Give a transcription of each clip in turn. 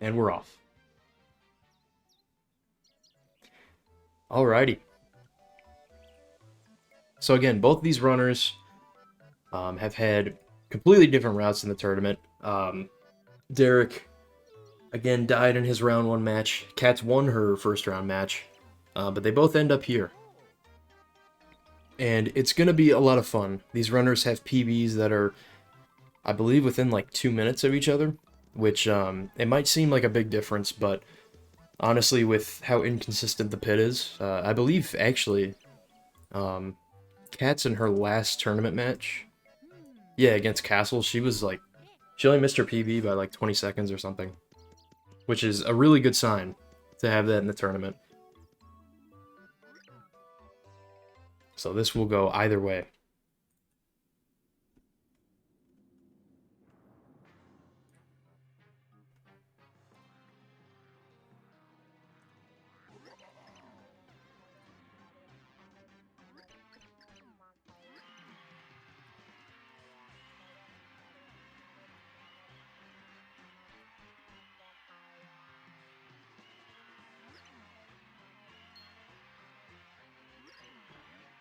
And we're off. Alrighty. So again, both these runners have had completely different routes in the tournament. Derek, again, died in his round 1 match. Cats won her first round match, but they both end up here. And it's going to be a lot of fun. These runners have PBs that are, I believe, within like 2 minutes of each other, which it might seem like a big difference, but honestly, with how inconsistent the pit is, I believe actually, Cats in her last tournament match, yeah, against Castle, she only missed her PB by like 20 seconds or something, which is a really good sign to have that in the tournament. So this will go either way.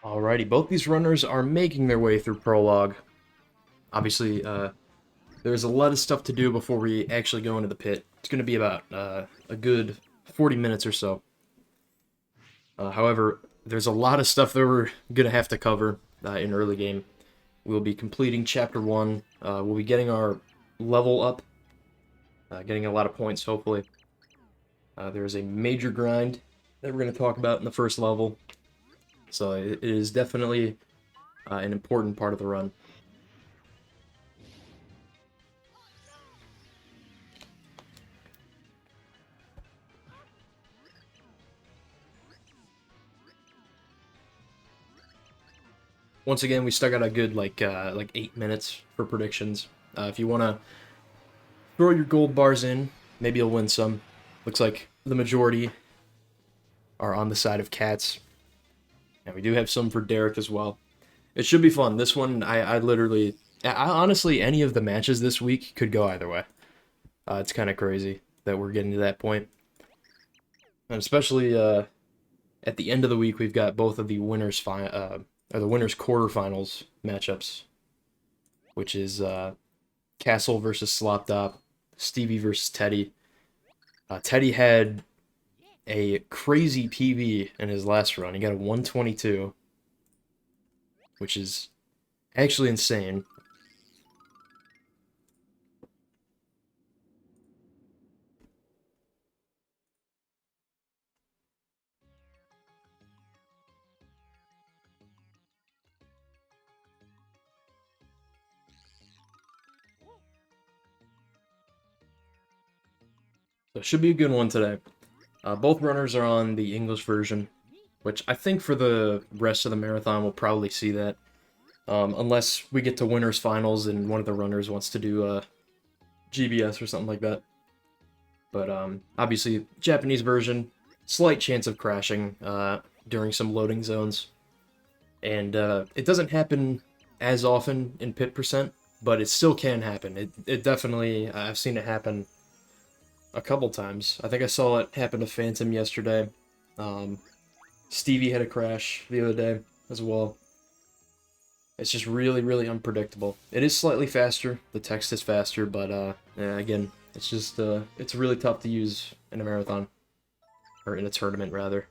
Alrighty, both these runners are making their way through Prologue. Obviously, there's a lot of stuff to do before we actually go into the pit. It's going to be about a good 40 minutes or so. However, there's a lot of stuff that we're going to have to cover in early game. We'll be completing Chapter 1. We'll be getting our level up, getting a lot of points, hopefully. There's a major grind that we're going to talk about in the first level. So it is definitely an important part of the run. Once again, we still got a good like 8 minutes for predictions. If you want to throw your gold bars in, maybe you'll win some. Looks like the majority are on the side of Cats. And we do have some for Derek as well. It should be fun. This one, I honestly, any of the matches this week could go either way. It's kind of crazy that we're getting to that point. And especially at the end of the week, we've got both of the winners the winners quarterfinals matchups, which is Castle versus Sloptop, Stevie versus Teddy. Teddy had a crazy PB in his last run. He got a 122, which is actually insane. So it should be a good one today. Both runners are on the English version, which I think for the rest of the marathon we'll probably see that. Unless we get to winners finals and one of the runners wants to do GBS or something like that. But obviously, Japanese version, slight chance of crashing during some loading zones. And it doesn't happen as often in pit percent, but it still can happen. It definitely, I've seen it happen a couple times. I think I saw it happen to Phantom yesterday. Stevie had a crash the other day as well. It's just really, really unpredictable. It is slightly faster. The text is faster, but yeah, again, it's just it's really tough to use in a marathon or in a tournament rather.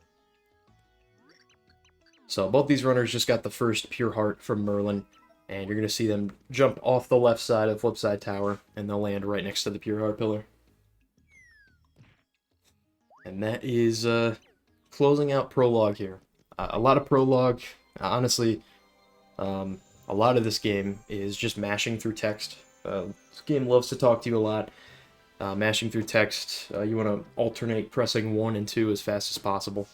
So both these runners just got the first Pure Heart from Merlin, and you're gonna see them jump off the left side of Flipside Tower, and they'll land right next to the Pure Heart pillar. And that is closing out Prologue here. A lot of Prologue, honestly. A lot of this game is just mashing through text. This game loves to talk to you a lot. Mashing through text, you want to alternate pressing 1 and 2 as fast as possible.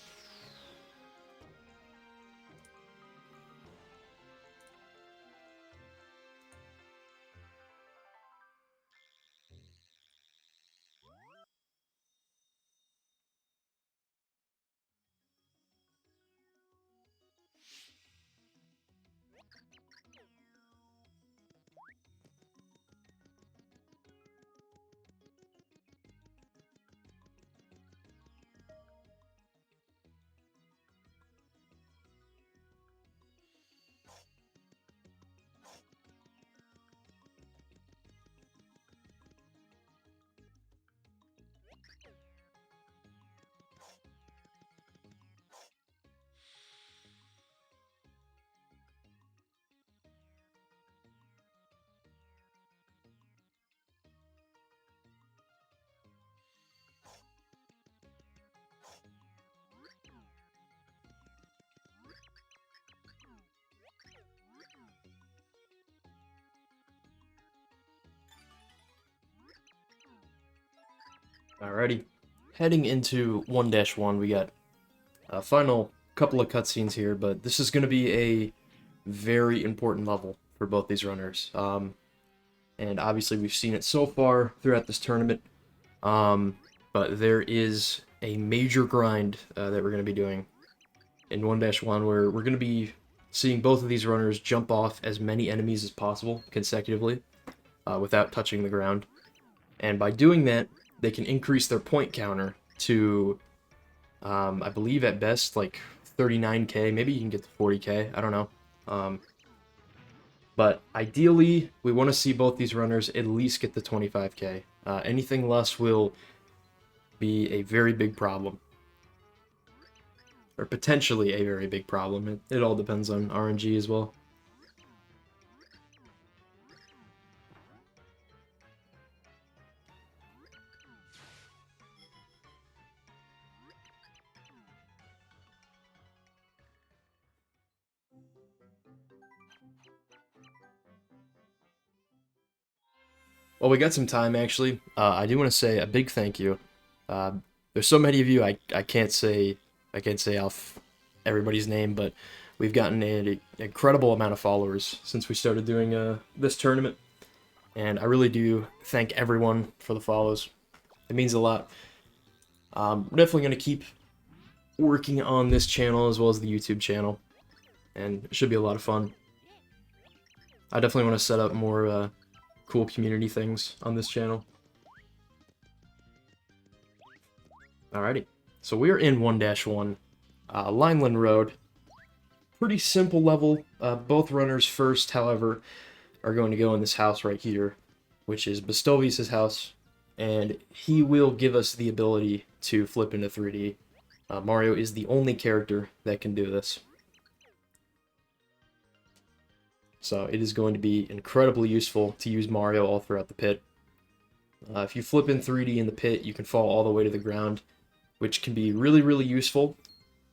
Alrighty. Heading into 1-1, we got a final couple of cutscenes here, but this is going to be a very important level for both these runners. And obviously we've seen it so far throughout this tournament, but there is a major grind that we're going to be doing in 1-1 where we're going to be seeing both of these runners jump off as many enemies as possible consecutively without touching the ground. And by doing that, they can increase their point counter to, I believe at best, like 39k. Maybe you can get to 40k. I don't know. But ideally, we want to see both these runners at least get to 25k. Anything less will be a very big problem. Or potentially a very big problem. It all depends on RNG as well. Well, we got some time actually. I do want to say a big thank you. There's so many of you I can't say off everybody's name, but we've gotten an incredible amount of followers since we started doing this tournament, and I really do thank everyone for the follows. It means a lot. We're definitely gonna keep working on this channel as well as the YouTube channel, and it should be a lot of fun. I definitely want to set up more cool community things on this channel. Alrighty, so we're in 1-1, Lineland Road. Pretty simple level. Both runners first, however, are going to go in this house right here, which is Bastovius' house, and he will give us the ability to flip into 3D. Mario is the only character that can do this. So it is going to be incredibly useful to use Mario all throughout the pit. If you flip in 3D in the pit, you can fall all the way to the ground, which can be really, really useful,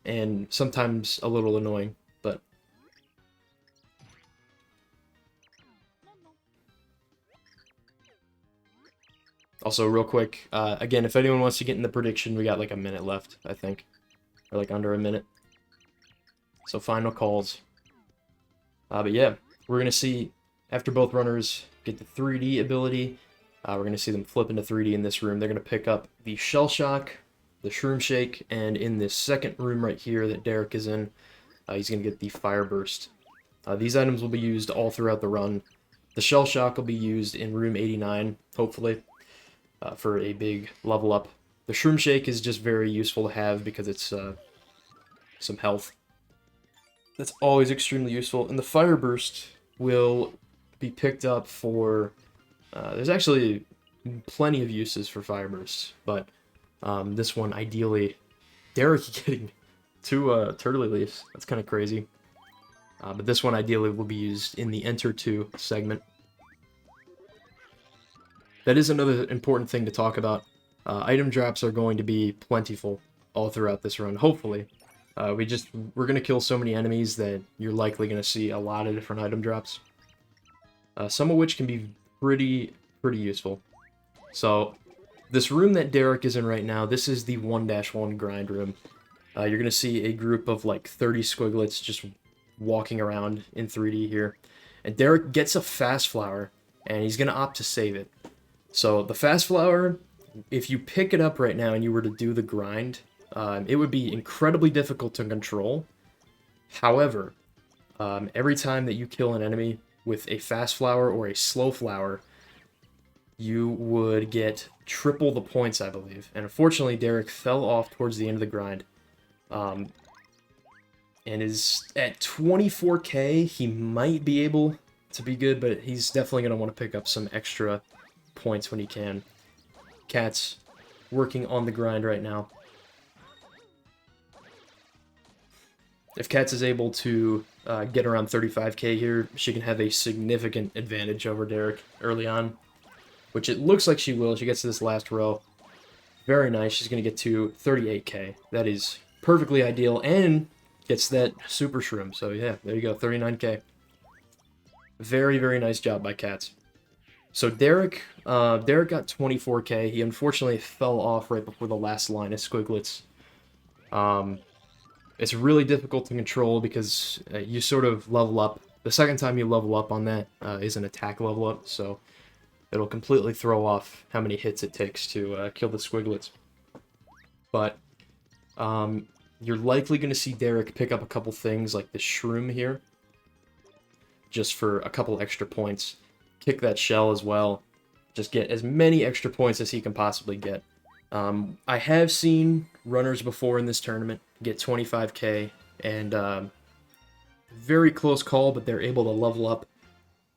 and sometimes a little annoying, but... Also, real quick, again, if anyone wants to get in the prediction, we got like a minute left, I think. Or like under a minute. So final calls. But yeah, we're going to see, after both runners get the 3D ability, we're going to see them flip into 3D in this room. They're going to pick up the Shell Shock, the Shroom Shake, and in this second room right here that Derek is in, he's going to get the Fire Burst. These items will be used all throughout the run. The Shell Shock will be used in room 89, hopefully, for a big level up. The Shroom Shake is just very useful to have because it's some health. That's always extremely useful. And the Fire Burst will be picked up for... there's actually plenty of uses for Fire Bursts, but this one, ideally... Derek getting two Turtley Leaves. That's kind of crazy. But this one, ideally, will be used in the Enter 2 segment. That is another important thing to talk about. Item drops are going to be plentiful all throughout this run, hopefully. We're going to kill so many enemies that you're likely going to see a lot of different item drops. Some of which can be pretty useful. So, this room that Derek is in right now, this is the 1-1 grind room. You're going to see a group of like 30 squiglets just walking around in 3D here. And Derek gets a Fast Flower, and he's going to opt to save it. So, the Fast Flower, if you pick it up right now and you were to do the grind, it would be incredibly difficult to control. However, every time that you kill an enemy with a Fast Flower or a Slow Flower, you would get triple the points, I believe. And unfortunately, Derek fell off towards the end of the grind. And is at 24k. He might be able to be good, but he's definitely going to want to pick up some extra points when he can. Cat's working on the grind right now. If Cats is able to get around 35k here, she can have a significant advantage over Derek early on, which it looks like she will. She gets to this last row. Very nice. She's going to get to 38k. That is perfectly ideal, and gets that Super Shroom. So yeah, there you go, 39k. Very, very nice job by Cats. So Derek got 24k. He unfortunately fell off right before the last line of squiglets. Um, it's really difficult to control because you sort of level up. The second time you level up on that is an attack level up, so it'll completely throw off how many hits it takes to kill the squiglets. But you're likely going to see Derek pick up a couple things like the shroom here, just for a couple extra points. Kick that shell as well. Just get as many extra points as he can possibly get. I have seen runners before in this tournament get 25k, and very close call, but they're able to level up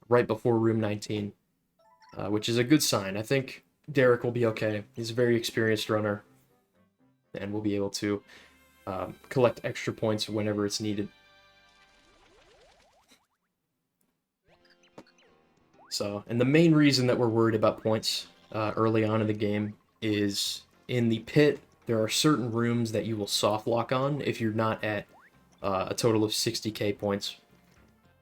right before room 19, which is a good sign. I think Derek will be okay. He's a very experienced runner, and will be able to collect extra points whenever it's needed. So, and the main reason that we're worried about points early on in the game is in the pit, there are certain rooms that you will soft lock on if you're not at a total of 60k points.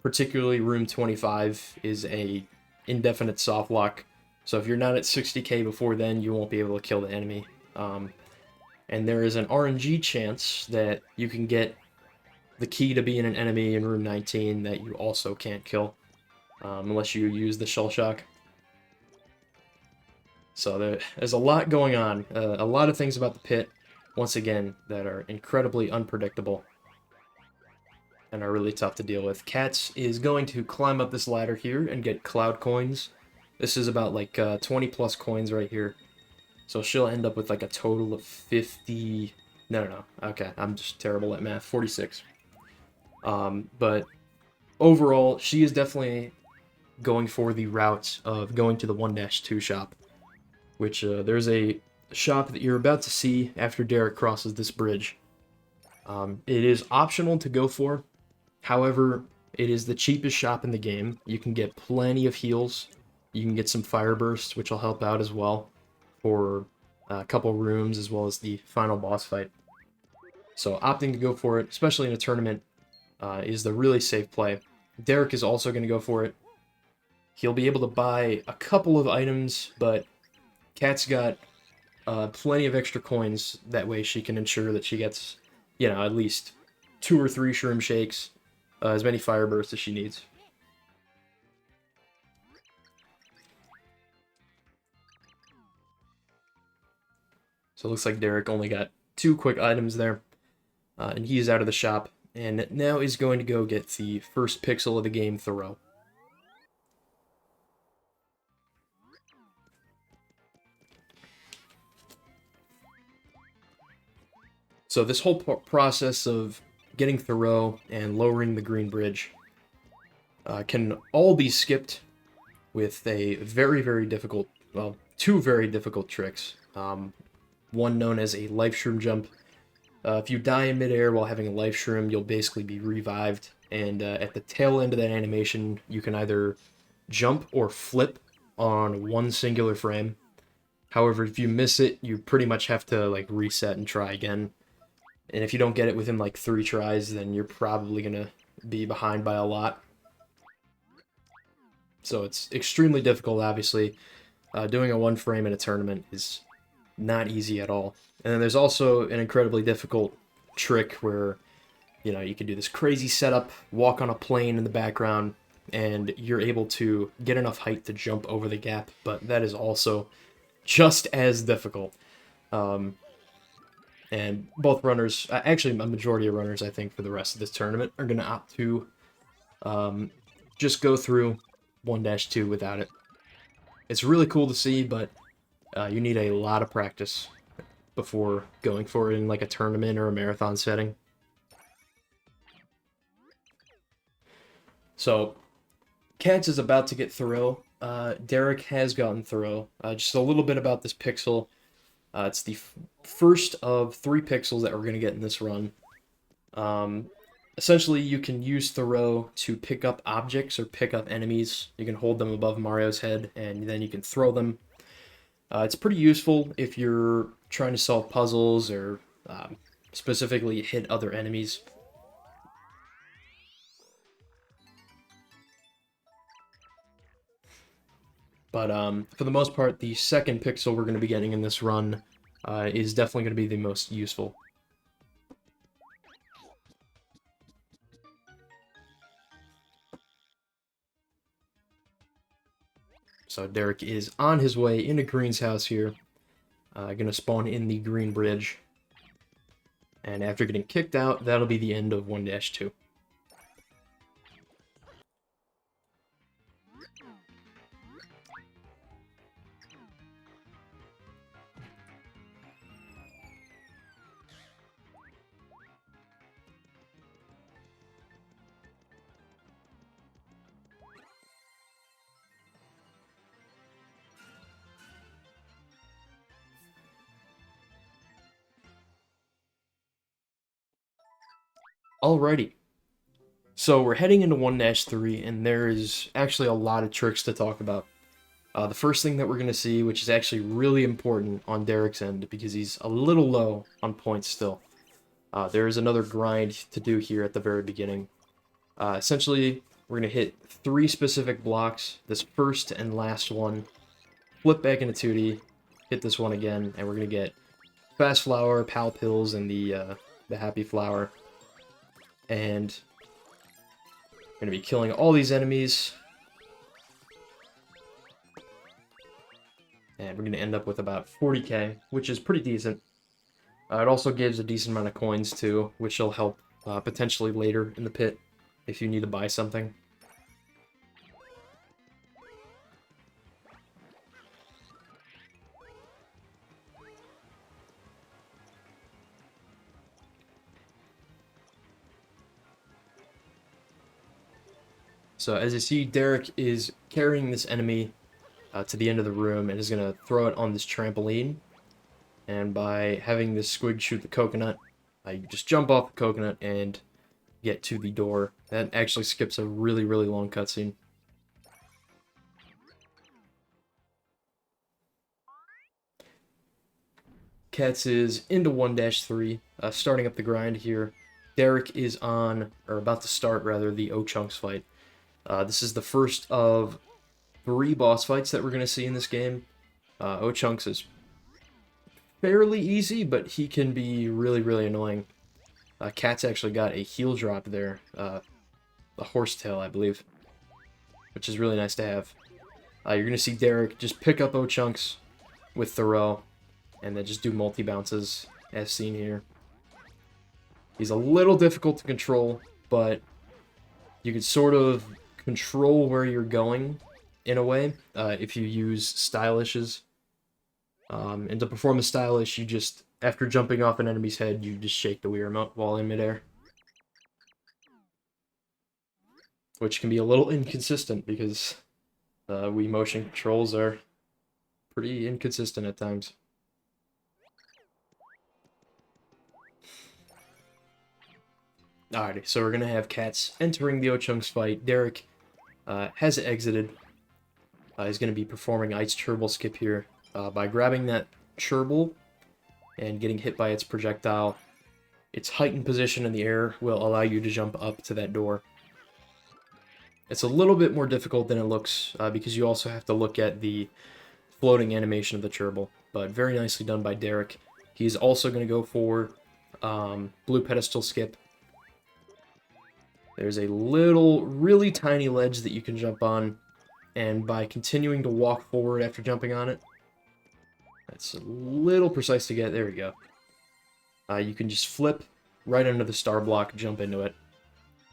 Particularly room 25 is a indefinite soft lock, so if you're not at 60k before then, you won't be able to kill the enemy. And there is an RNG chance that you can get the key to being an enemy in room 19 that you also can't kill. Unless you use the shell shock. So there's a lot going on. A lot of things about the pit, once again, that are incredibly unpredictable and are really tough to deal with. Cats is going to climb up this ladder here and get cloud coins. This is about like 20 plus coins right here. So she'll end up with like a total of 50... No. Okay, I'm just terrible at math. 46. But overall, she is definitely going for the route of going to the 1-2 shop, which there's a shop that you're about to see after Derek crosses this bridge. It is optional to go for, however, it is the cheapest shop in the game. You can get plenty of heals, you can get some fire bursts, which will help out as well for a couple rooms as well as the final boss fight. So opting to go for it, especially in a tournament, is the really safe play. Derek is also going to go for it. He'll be able to buy a couple of items, but Cat's got plenty of extra coins. That way she can ensure that she gets, you know, at least 2 or 3 shroom shakes, as many fire bursts as she needs. So it looks like Derek only got 2 quick items there, and he is out of the shop, and now he's going to go get the first pixel of the game, Thoreau. So this whole process of getting Thoreau and lowering the green bridge can all be skipped with a very, very difficult, well, 2 very difficult tricks. One known as a life shroom jump. If you die in midair while having a life shroom, you'll basically be revived, and at the tail end of that animation, you can either jump or flip on one singular frame. However, if you miss it, you pretty much have to like reset and try again. And if you don't get it within like 3 tries, then you're probably gonna be behind by a lot. So it's extremely difficult, obviously. Doing a 1 frame in a tournament is not easy at all. And then there's also an incredibly difficult trick where, you know, you can do this crazy setup, walk on a plane in the background, and you're able to get enough height to jump over the gap, but that is also just as difficult. And both runners, actually a majority of runners, I think, for the rest of this tournament are going to opt to just go through 1-2 without it. It's really cool to see, but you need a lot of practice before going for it in like a tournament or a marathon setting. So, Cats is about to get Thoreau. Derek has gotten Thoreau. Just a little bit about this pixel. It's the first of 3 pixels that we're going to get in this run. Essentially, you can use Thoreau to pick up objects or pick up enemies. You can hold them above Mario's head, and then you can throw them. It's pretty useful if you're trying to solve puzzles or specifically hit other enemies. But for the most part, the second pixel we're going to be getting in this run is definitely going to be the most useful. So Derek is on his way into Green's house here. Going to spawn in the green bridge. And after getting kicked out, that'll be the end of 1-2. Alrighty. So we're heading into 1-3, and there is actually a lot of tricks to talk about. The first thing that we're going to see, which is actually really important on Derek's end, because he's a little low on points still. There is another grind to do here at the very beginning. Essentially, we're going to hit 3 specific blocks, this first and last one, flip back into 2D, hit this one again, and we're going to get Fast Flower, Pal Pills, and the Happy Flower. And we're going to be killing all these enemies. And we're going to end up with about 40k, which is pretty decent. It also gives a decent amount of coins too, which will help potentially later in the pit if you need to buy something. So as you see, Derek is carrying this enemy to the end of the room and is going to throw it on this trampoline. And by having this squig shoot the coconut, you just jump off the coconut and get to the door. That actually skips a really, really long cutscene. Cats is into 1-3, starting up the grind here. Derek is on, or about to start rather, the O-Chunks fight. This is the first of 3 boss fights that we're going to see in this game. O-Chunks is fairly easy, but he can be really, really annoying. Cat's actually got a heal drop there, a horsetail, I believe, which is really nice to have. You're going to see Derek just pick up O-Chunks with Thoreau, and then just do multi-bounces, as seen here. He's a little difficult to control, but you can sort of control where you're going, in a way, if you use stylishes. And to perform the stylish, you just, after jumping off an enemy's head, you just shake the Wii remote while in midair. Which can be a little inconsistent, because Wii motion controls are pretty inconsistent at times. Alrighty, so we're going to have Cats entering the O-Chunks fight. Derek has exited. He's going to be performing Ice Turbo Skip here. By grabbing that Cherble and getting hit by its projectile, its heightened position in the air will allow you to jump up to that door. It's a little bit more difficult than it looks, because you also have to look at the floating animation of the Cherble, but very nicely done by Derek. He's also going to go for Blue Pedestal Skip. There's a little, really tiny ledge that you can jump on, and by continuing to walk forward after jumping on it, that's a little precise to get. There we go. You can just flip right under the star block, jump into it,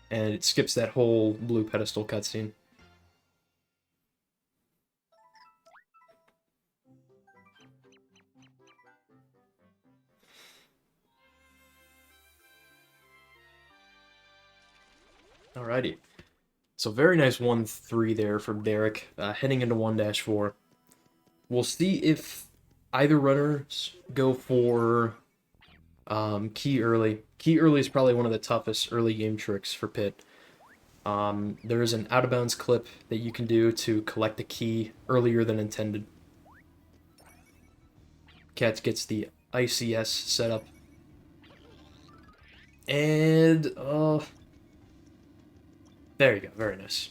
and it skips that whole blue pedestal cutscene. Alrighty. So very nice 1-3 there from Derek, heading into 1-4. We'll see if either runners go for key early. Key early is probably one of the toughest early game tricks for Pit. There is an out-of-bounds clip that you can do to collect the key earlier than intended. Cats gets the ICS set up. And, there you go, very nice.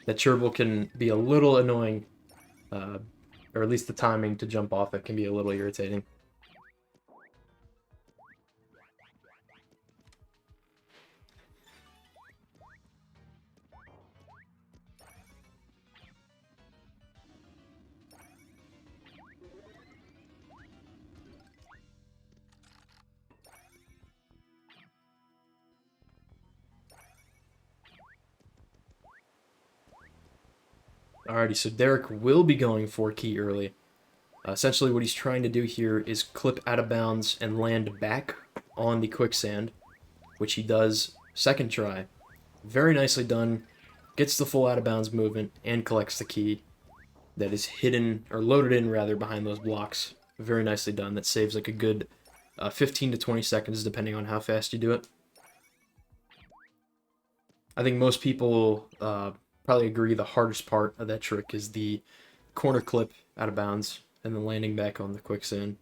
That gerbil can be a little annoying, or at least the timing to jump off it can be a little irritating. Alrighty, so Derek will be going for key early. Essentially what he's trying to do here is clip out of bounds and land back on the quicksand, which he does second try. Very nicely done. Gets the full out of bounds movement and collects the key that is hidden, or loaded in rather, behind those blocks. Very nicely done. That saves like a good 15 to 20 seconds depending on how fast you do it. I think most people probably agree the hardest part of that trick is the corner clip out of bounds and then landing back on the quicksand.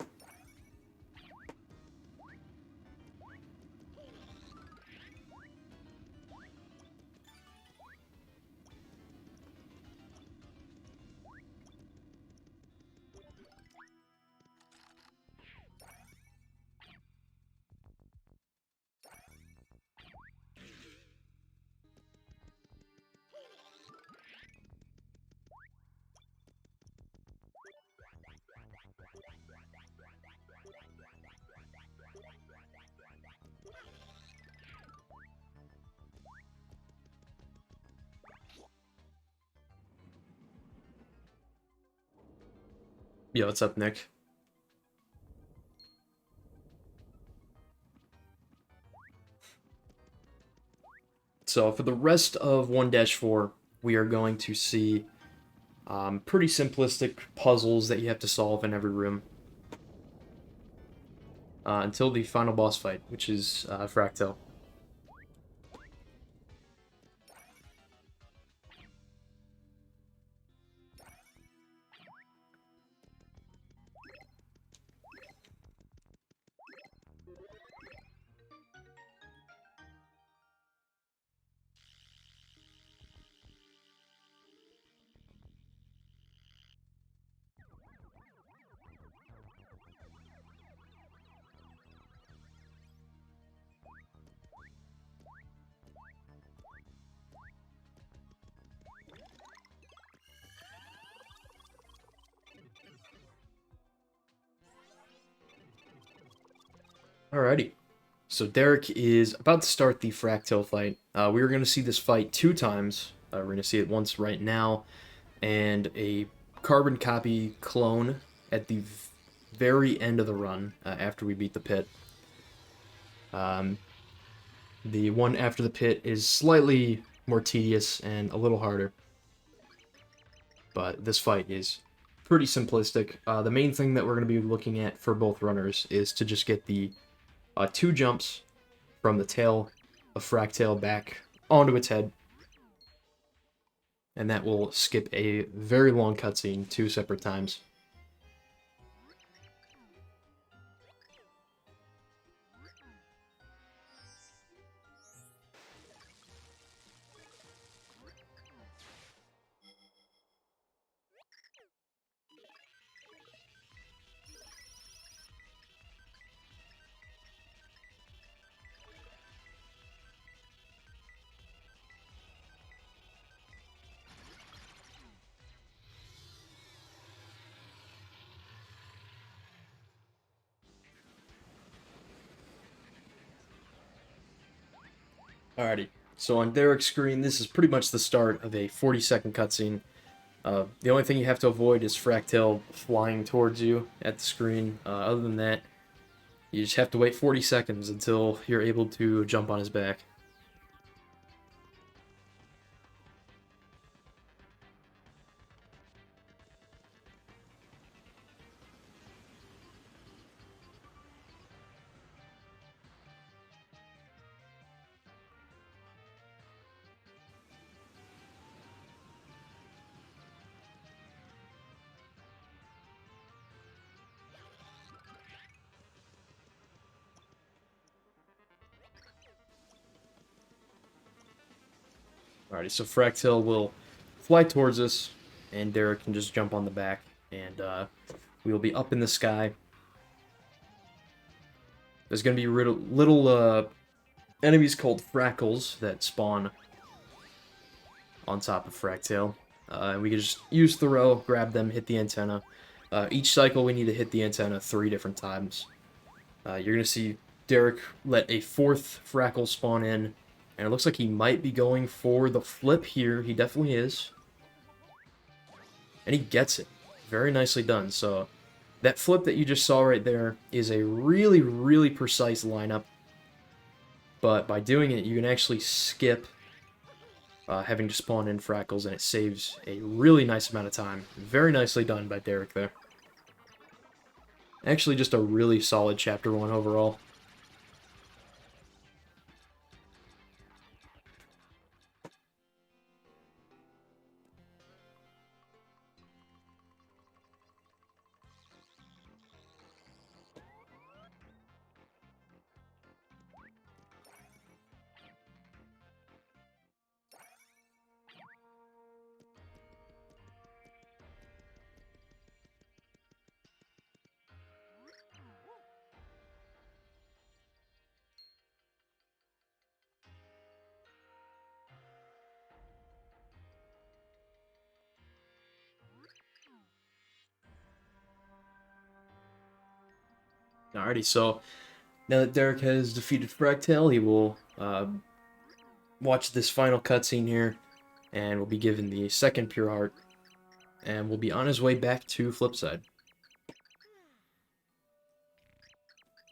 Yeah, what's up, Nick? So for the rest of 1-4, we are going to see pretty simplistic puzzles that you have to solve in every room. Until the final boss fight, which is Fractal. Alrighty. So Derek is about to start the Fractal fight. We are going to see this fight 2 times. We're going to see it once right now, and a carbon copy clone at the very end of the run after we beat the pit. The one after the pit is slightly more tedious and a little harder, but this fight is pretty simplistic. The main thing that we're going to be looking at for both runners is to just get the 2 jumps from the tail of Fractal back onto its head, and that will skip a very long cutscene 2 separate times. Alrighty, so on Derek's screen, this is pretty much the start of a 40-second cutscene. The only thing you have to avoid is Fractal flying towards you at the screen. Other than that, you just have to wait 40 seconds until you're able to jump on his back. Alrighty, so Fractal will fly towards us, and Derek can just jump on the back, and we will be up in the sky. There's going to be little enemies called Frackles that spawn on top of Fractail. And we can just use Throw, grab them, hit the antenna. Each cycle we need to hit the antenna 3 different times. You're going to see Derek let a 4th Frackle spawn in, and it looks like he might be going for the flip here. He definitely is. And he gets it. Very nicely done. So that flip that you just saw right there is a really, really precise lineup. But by doing it, you can actually skip having to spawn in Frackles, and it saves a really nice amount of time. Very nicely done by Derek there. Actually, just a really solid Chapter 1 overall. Alrighty, so now that Derek has defeated Fractail, he will watch this final cutscene here, and will be given the 2nd Pure Heart, and will be on his way back to Flipside.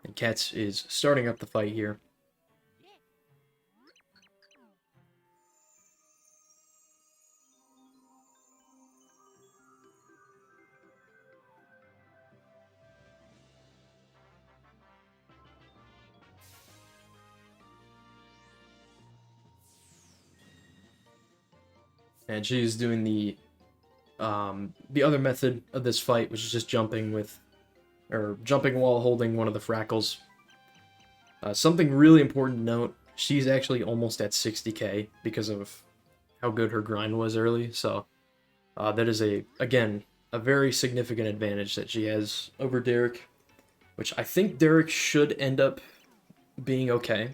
And Cats is starting up the fight here. And she's doing the other method of this fight, which is just jumping while holding one of the Frackles. Something really important to note, she's actually almost at 60k because of how good her grind was early, so that is, again, a very significant advantage that she has over Derek, which I think Derek should end up being okay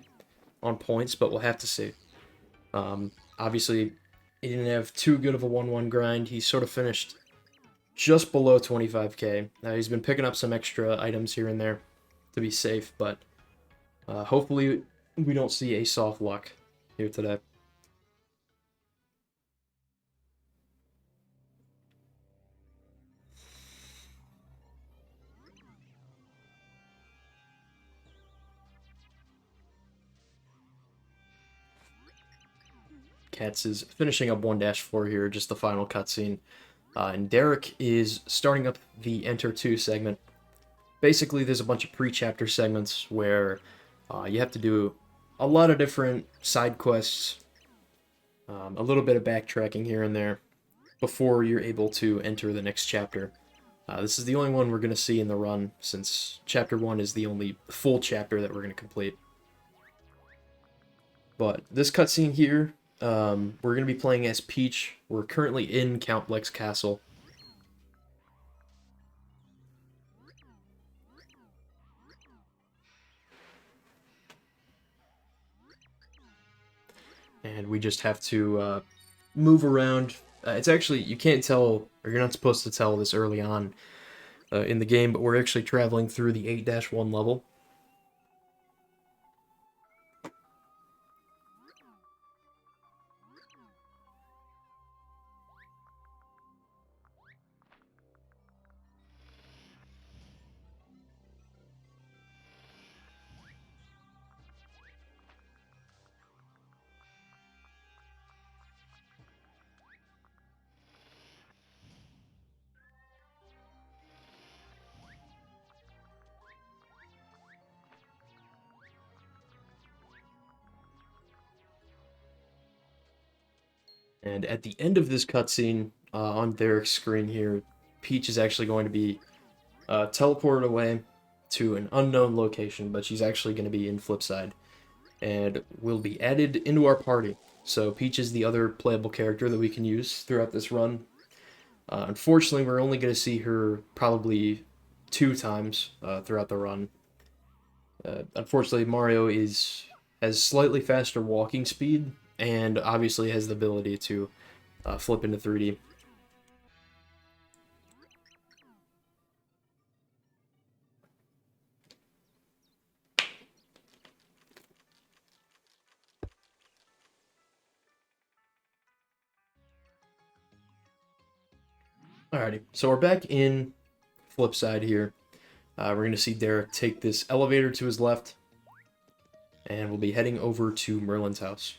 on points, but we'll have to see. Obviously, he didn't have too good of a 1-1 grind. He sort of finished just below 25k. He's been picking up some extra items here and there to be safe, but hopefully we don't see a soft luck here today. Cats is finishing up 1-4 here, just the final cutscene. And Derek is starting up the Enter 2 segment. Basically, there's a bunch of pre-chapter segments where you have to do a lot of different side quests, a little bit of backtracking here and there, before you're able to enter the next chapter. This is the only one we're going to see in the run, since Chapter 1 is the only full chapter that we're going to complete. But this cutscene here, we're going to be playing as Peach. We're currently in Count Bleck's castle. And we just have to move around. It's actually, you can't tell, or you're not supposed to tell this early on in the game, but we're actually traveling through the 8-1 level. And at the end of this cutscene, on Derek's screen here, Peach is actually going to be teleported away to an unknown location, but she's actually going to be in Flipside, and will be added into our party. So Peach is the other playable character that we can use throughout this run. Unfortunately, we're only going to see her probably 2 times throughout the run. Unfortunately, Mario has slightly faster walking speed, and obviously has the ability to flip into 3D. Alrighty, so we're back in flip side here. We're going to see Derek take this elevator to his left, and we'll be heading over to Merlin's house.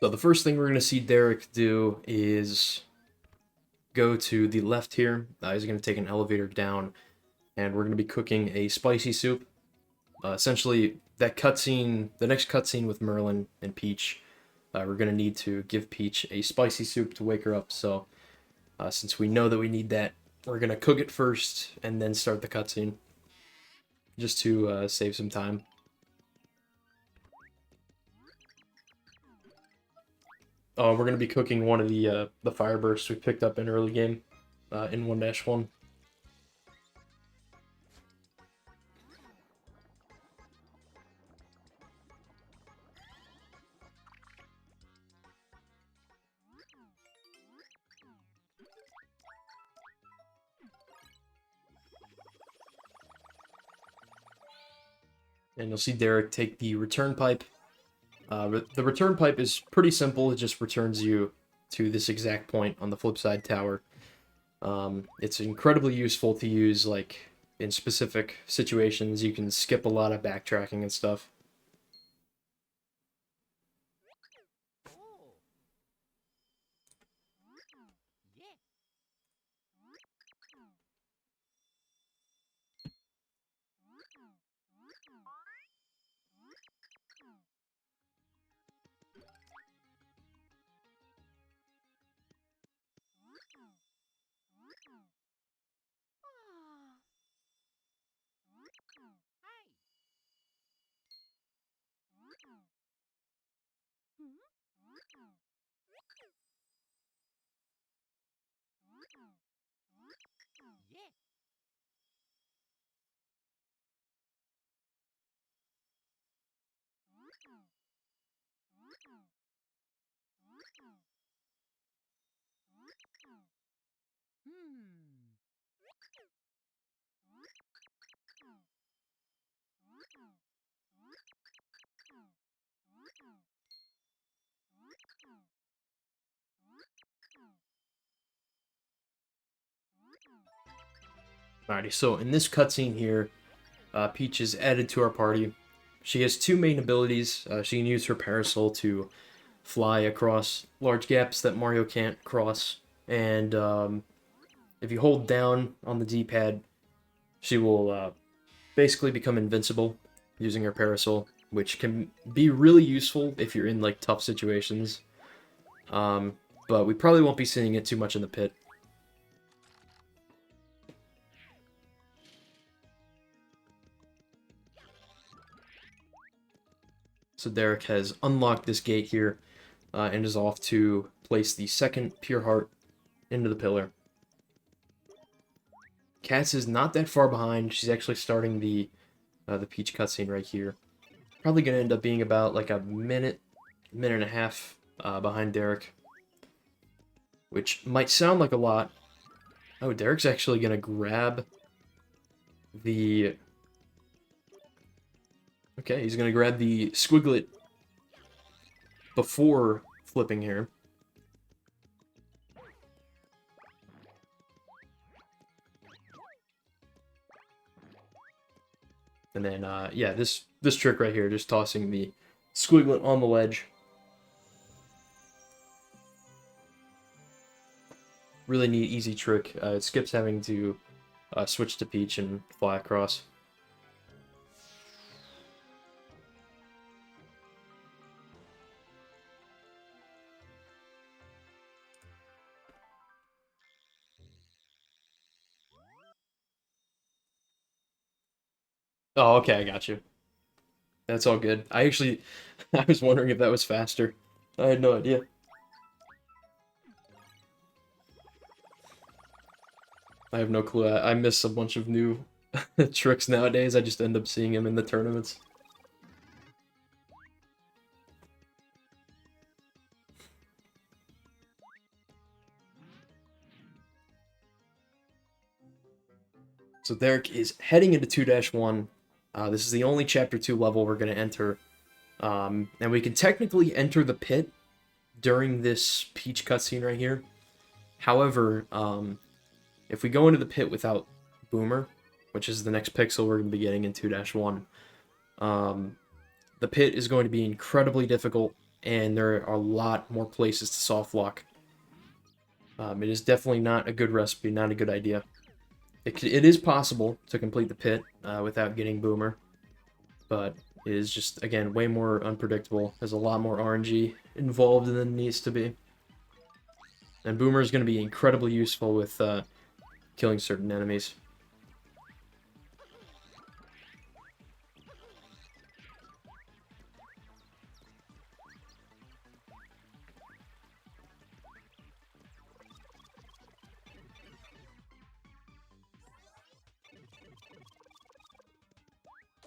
So the first thing we're going to see Derek do is go to the left here. He's going to take an elevator down, and we're going to be cooking a spicy soup. Essentially, that cutscene, the next cutscene with Merlin and Peach, we're going to need to give Peach a spicy soup to wake her up. So since we know that we need that, we're going to cook it first and then start the cutscene, just to save some time. We're going to be cooking one of the fire bursts we picked up in early game in 1-1. And you'll see Derek take the return pipe. The return pipe is pretty simple. It just returns you to this exact point on the flip side tower. It's incredibly useful to use, like, in specific situations. You can skip a lot of backtracking and stuff. Alrighty, so in this cutscene here, Peach is added to our party. She has 2 main abilities. She can use her parasol to fly across large gaps that Mario can't cross, and if you hold down on the D-pad, she will basically become invincible using her parasol, which can be really useful if you're in, like, tough situations. But we probably won't be seeing it too much in the pit. So Derek has unlocked this gate here and is off to place the second Pure Heart into the pillar. Cats is not that far behind. She's actually starting the Peach cutscene right here. Probably going to end up being about like a minute and a half behind Derek. Which might sound like a lot. Oh, Derek's actually going to grab the Okay, he's going to grab the squiglet before flipping here. And then, yeah, this trick right here, just tossing the squiglet on the ledge. Really neat, easy trick. It skips having to switch to Peach and fly across. Oh, okay, I got you. That's all good. I actually, I was wondering if that was faster. I had no idea. I have no clue. I miss a bunch of new tricks nowadays. I just end up seeing them in the tournaments. So Derek is heading into 2-1. This is the only Chapter 2 level we're going to enter. And we can technically enter the pit during this Peach cutscene right here. However, if we go into the pit without Boomer, which is the next pixel we're going to be getting in 2-1, the pit is going to be incredibly difficult, and there are a lot more places to soft lock. It is definitely not a good recipe, not a good idea. It is possible to complete the pit without getting Boomer, but it is just, again, way more unpredictable. There's a lot more RNG involved than it needs to be. And Boomer is going to be incredibly useful with killing certain enemies.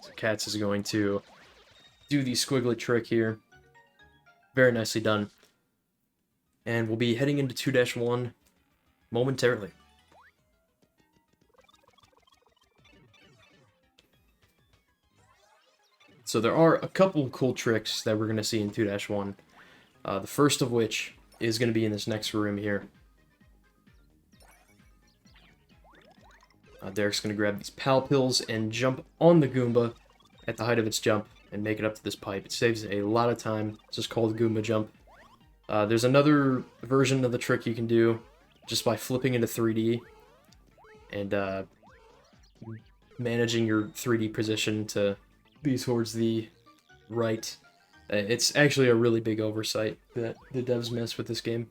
So Cats is going to do the squiggly trick here. Very nicely done. And we'll be heading into 2-1 momentarily. So there are a couple cool tricks that we're going to see in 2-1. The first of which is going to be in this next room here. Derek's going to grab these Pal Pills and jump on the Goomba at the height of its jump and make it up to this pipe. It saves a lot of time. It's just called Goomba Jump. There's another version of the trick you can do just by flipping into 3D and managing your 3D position to be towards the right. It's actually a really big oversight that the devs miss with this game.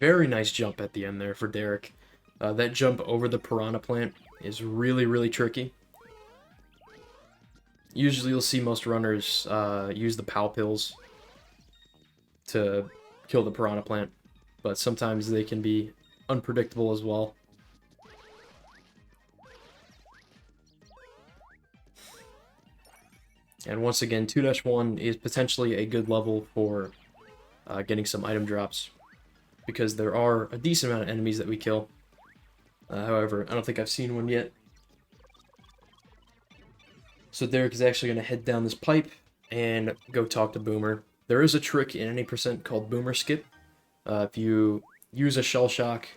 Very nice jump at the end there for Derek. That jump over the Piranha Plant is really, really tricky. Usually you'll see most runners use the Pal Pills to kill the Piranha Plant, but sometimes they can be unpredictable as well. And once again, 2-1 is potentially a good level for getting some item drops, because there are a decent amount of enemies that we kill. However, I don't think I've seen one yet. So Derek is actually going to head down this pipe and go talk to Boomer. There is a trick in any percent called Boomer Skip. If you use a Shell Shock,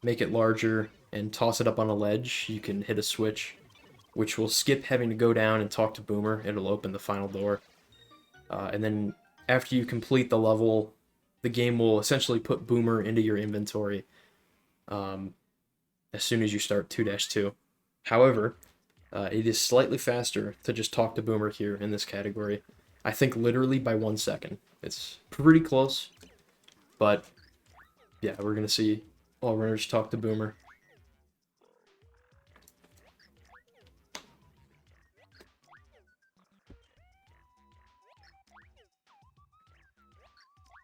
make it larger, and toss it up on a ledge, you can hit a switch, which will skip having to go down and talk to Boomer. It'll open the final door. And then after you complete the level, the game will essentially put Boomer into your inventory as soon as you start 2-2. However, it is slightly faster to just talk to Boomer here in this category. I think literally by 1 second. It's pretty close, but yeah, we're going to see all runners talk to Boomer.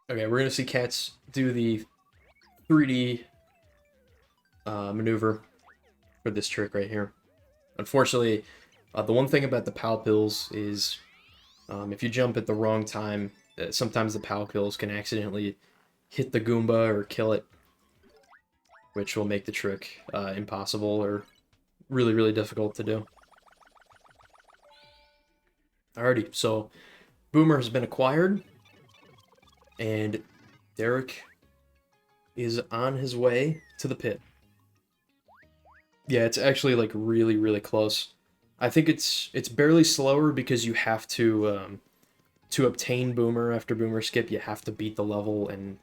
Okay, we're going to see Cats do the 3D maneuver for this trick right here. Unfortunately, the one thing about the POW pills is if you jump at the wrong time, sometimes the POW pills can accidentally hit the Goomba or kill it, which will make the trick impossible or really, really difficult to do. Alrighty, so Boomer has been acquired, and Derek is on his way to the pit. Yeah, it's actually like really, really close. I think it's barely slower because you have to obtain Boomer after Boomer Skip, you have to beat the level and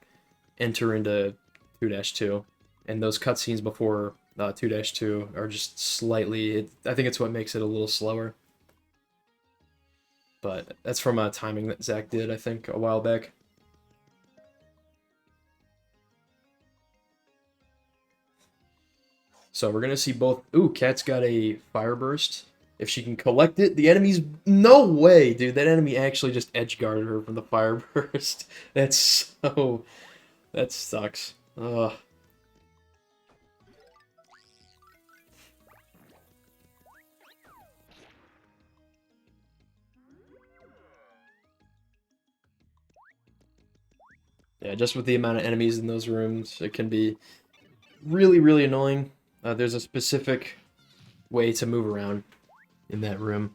enter into 2-2. And those cutscenes before 2-2 are just slightly, I think it's what makes it a little slower. But that's from a timing that Zach did, I think, a while back. So we're gonna see both. Ooh, Cat's got a fire burst. If she can collect it, the enemy's... No way, dude. That enemy actually just edge guarded her from the fire burst. That's so... That sucks. Ugh. Yeah, just with the amount of enemies in those rooms, it can be really, really annoying. There's a specific way to move around in that room.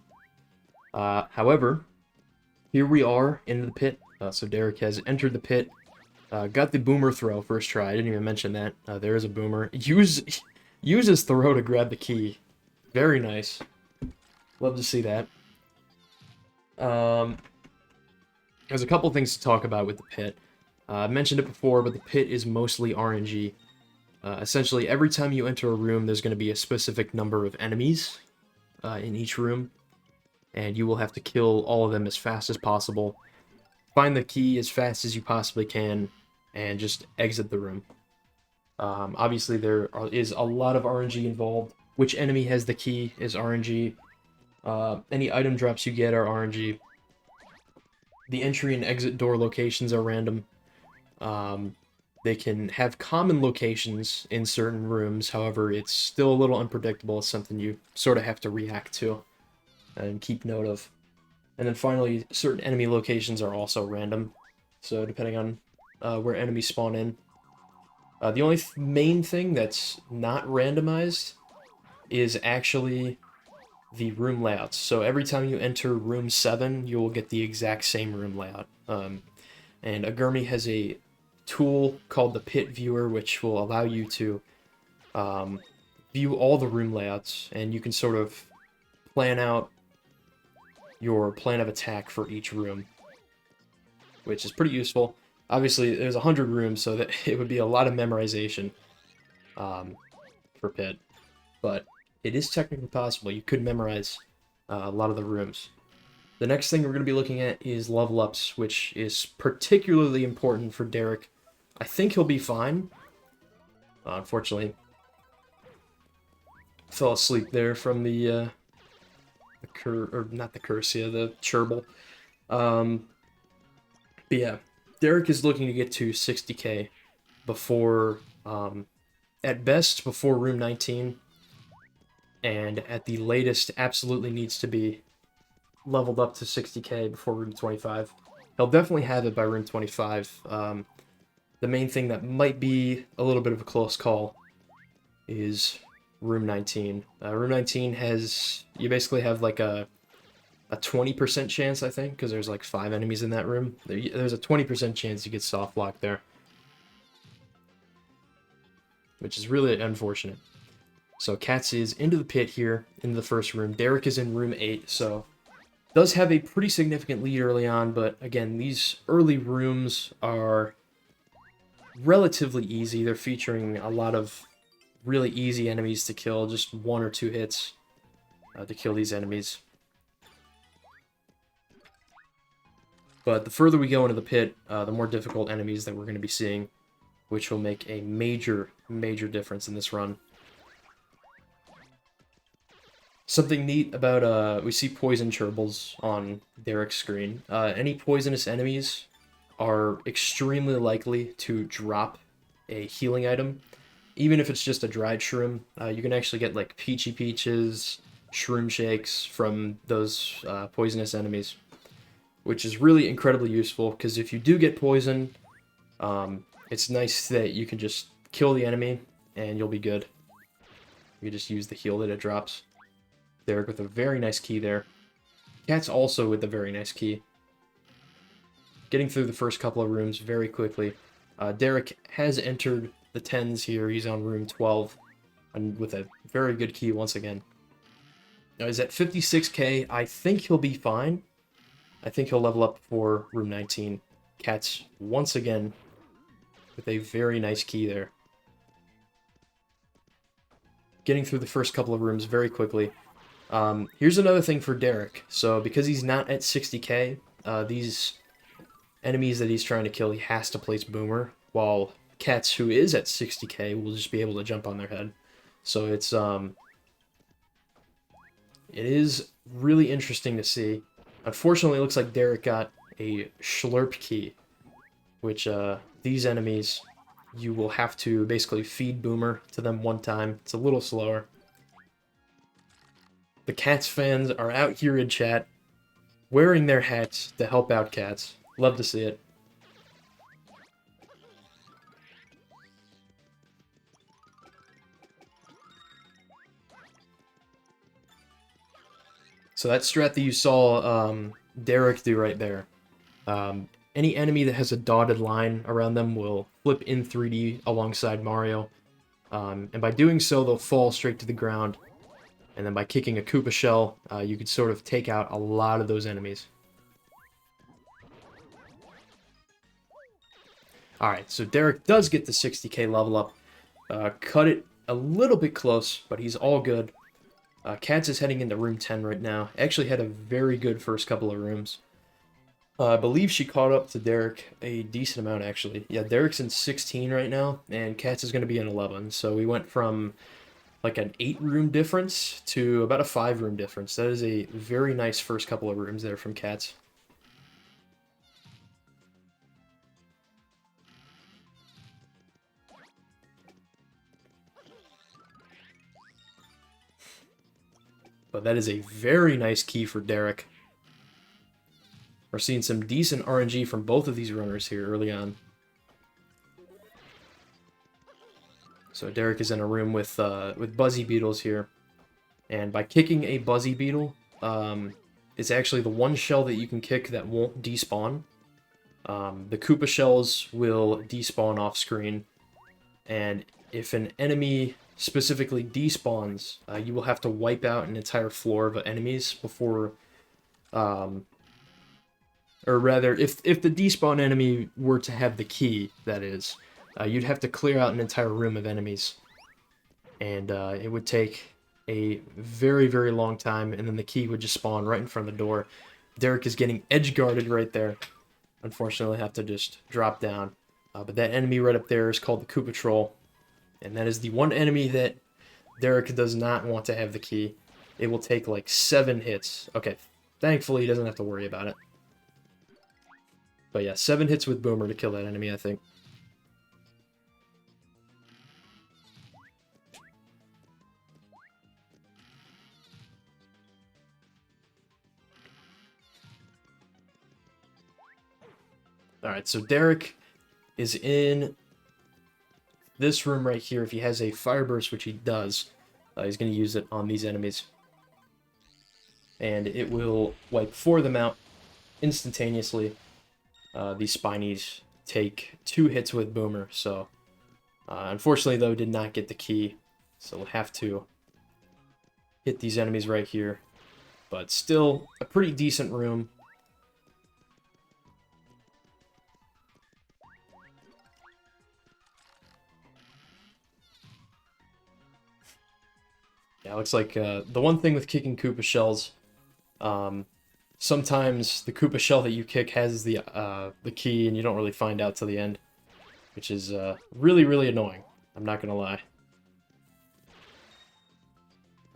However, here we are in the pit. So Derek has entered the pit. Got the boomer throw first try. I didn't even mention that. There is a boomer. Use his throw to grab the key. Very nice. Love to see that. There's a couple things to talk about with the pit. I mentioned it before, but the pit is mostly RNG. Essentially, every time you enter a room, there's going to be a specific number of enemies in each room, and you will have to kill all of them as fast as possible. Find the key as fast as you possibly can, and just exit the room. Obviously, there is a lot of RNG involved. Which enemy has the key is RNG. Any item drops you get are RNG. The entry and exit door locations are random. They can have common locations in certain rooms, however, it's still a little unpredictable. It's something you sort of have to react to and keep note of. And then finally, certain enemy locations are also random, so depending on where enemies spawn in. The only main thing that's not randomized is actually the room layouts. So every time you enter room 7, you will get the exact same room layout. And Agurmi has a tool called the Pit Viewer, which will allow you to view all the room layouts, and you can sort of plan out your plan of attack for each room, which is pretty useful. Obviously, there's 100 rooms, so that it would be a lot of memorization for Pit, but it is technically possible. You could memorize a lot of the rooms. The next thing we're going to be looking at is level ups, which is particularly important for Derek. I think he'll be fine. Unfortunately, fell asleep there from the Cherbil. But yeah, Derek is looking to get to 60k before, at best, before room 19, and at the latest, absolutely needs to be leveled up to 60k before room 25. He'll definitely have it by room 25. The main thing that might be a little bit of a close call is room 19. Room 19 has, you basically have like a 20% chance, I think, because there's like 5 enemies in that room. There's a 20% chance you get soft locked there, which is really unfortunate. So Cats is into the pit here, into the first room. Derek is in room 8, so does have a pretty significant lead early on, but again, these early rooms are relatively easy. They're featuring a lot of really easy enemies to kill, just 1 or 2 hits to kill these enemies. But the further we go into the pit, the more difficult enemies that we're going to be seeing, which will make a major, major difference in this run. Something neat about, we see poison Cherbils on Derek's screen. Any poisonous enemies are extremely likely to drop a healing item even if it's just a dried shroom, you can actually get like peachy peaches, shroom shakes from those poisonous enemies, which is really incredibly useful because if you do get poisoned, it's nice that you can just kill the enemy and you'll be good. You just use the heal that it drops. Derek with a very nice key there. Cats also with a very nice key. Getting through the first couple of rooms very quickly. Derek has entered the 10s here. He's on room 12 and with a very good key once again. Now he's at 56k. I think he'll be fine. I think he'll level up for room 19. Cats once again with a very nice key there. Getting through the first couple of rooms very quickly. Here's another thing for Derek. So because he's not at 60k, these enemies that he's trying to kill, he has to place Boomer, while Cats, who is at 60k, will just be able to jump on their head. So it is really interesting to see. Unfortunately, it looks like Derek got a Schlurp key, which these enemies, you will have to basically feed Boomer to them one time. It's a little slower. The Cats fans are out here in chat, wearing their hats to help out Cats. Love to see it. So that strat that you saw Derek do right there. Any enemy that has a dotted line around them will flip in 3D alongside Mario. And by doing so, they'll fall straight to the ground. And then by kicking a Koopa shell, you could sort of take out a lot of those enemies. Alright, so Derek does get the 60k level up. Cut it a little bit close, but he's all good. Cats is heading into room 10 right now. Actually had a very good first couple of rooms. I believe she caught up to Derek a decent amount, actually. Yeah, Derek's in 16 right now, and Cats is going to be in 11. So we went from like an 8-room difference to about a 5-room difference. That is a very nice first couple of rooms there from Cats. But that is a very nice key for Derek. We're seeing some decent RNG from both of these runners here early on. So Derek is in a room with Buzzy Beetles here. And by kicking a Buzzy Beetle, it's actually the one shell that you can kick that won't despawn. The Koopa shells will despawn off screen. And if an enemy specifically despawns, you will have to wipe out an entire floor of enemies before... or rather, if the despawn enemy were to have the key, that is, you'd have to clear out an entire room of enemies. And it would take a very, very long time, and then the key would just spawn right in front of the door. Derek is getting edge-guarded right there. Unfortunately, I have to just drop down. But that enemy right up there is called the Koopa Troll. And that is the one enemy that Derek does not want to have the key. It will take like 7 hits. Okay, thankfully he doesn't have to worry about it. But yeah, 7 hits with Boomer to kill that enemy, I think. Alright, so Derek is in this room right here. If he has a Fire Burst, which he does, he's going to use it on these enemies. And it will wipe 4 of them out instantaneously. These Spinies take 2 hits with Boomer, so unfortunately, though, did not get the key. So we'll have to hit these enemies right here. But still, a pretty decent room. Yeah, it looks like the one thing with kicking Koopa shells, sometimes the Koopa shell that you kick has the key, and you don't really find out till the end, which is really, really annoying. I'm not gonna lie.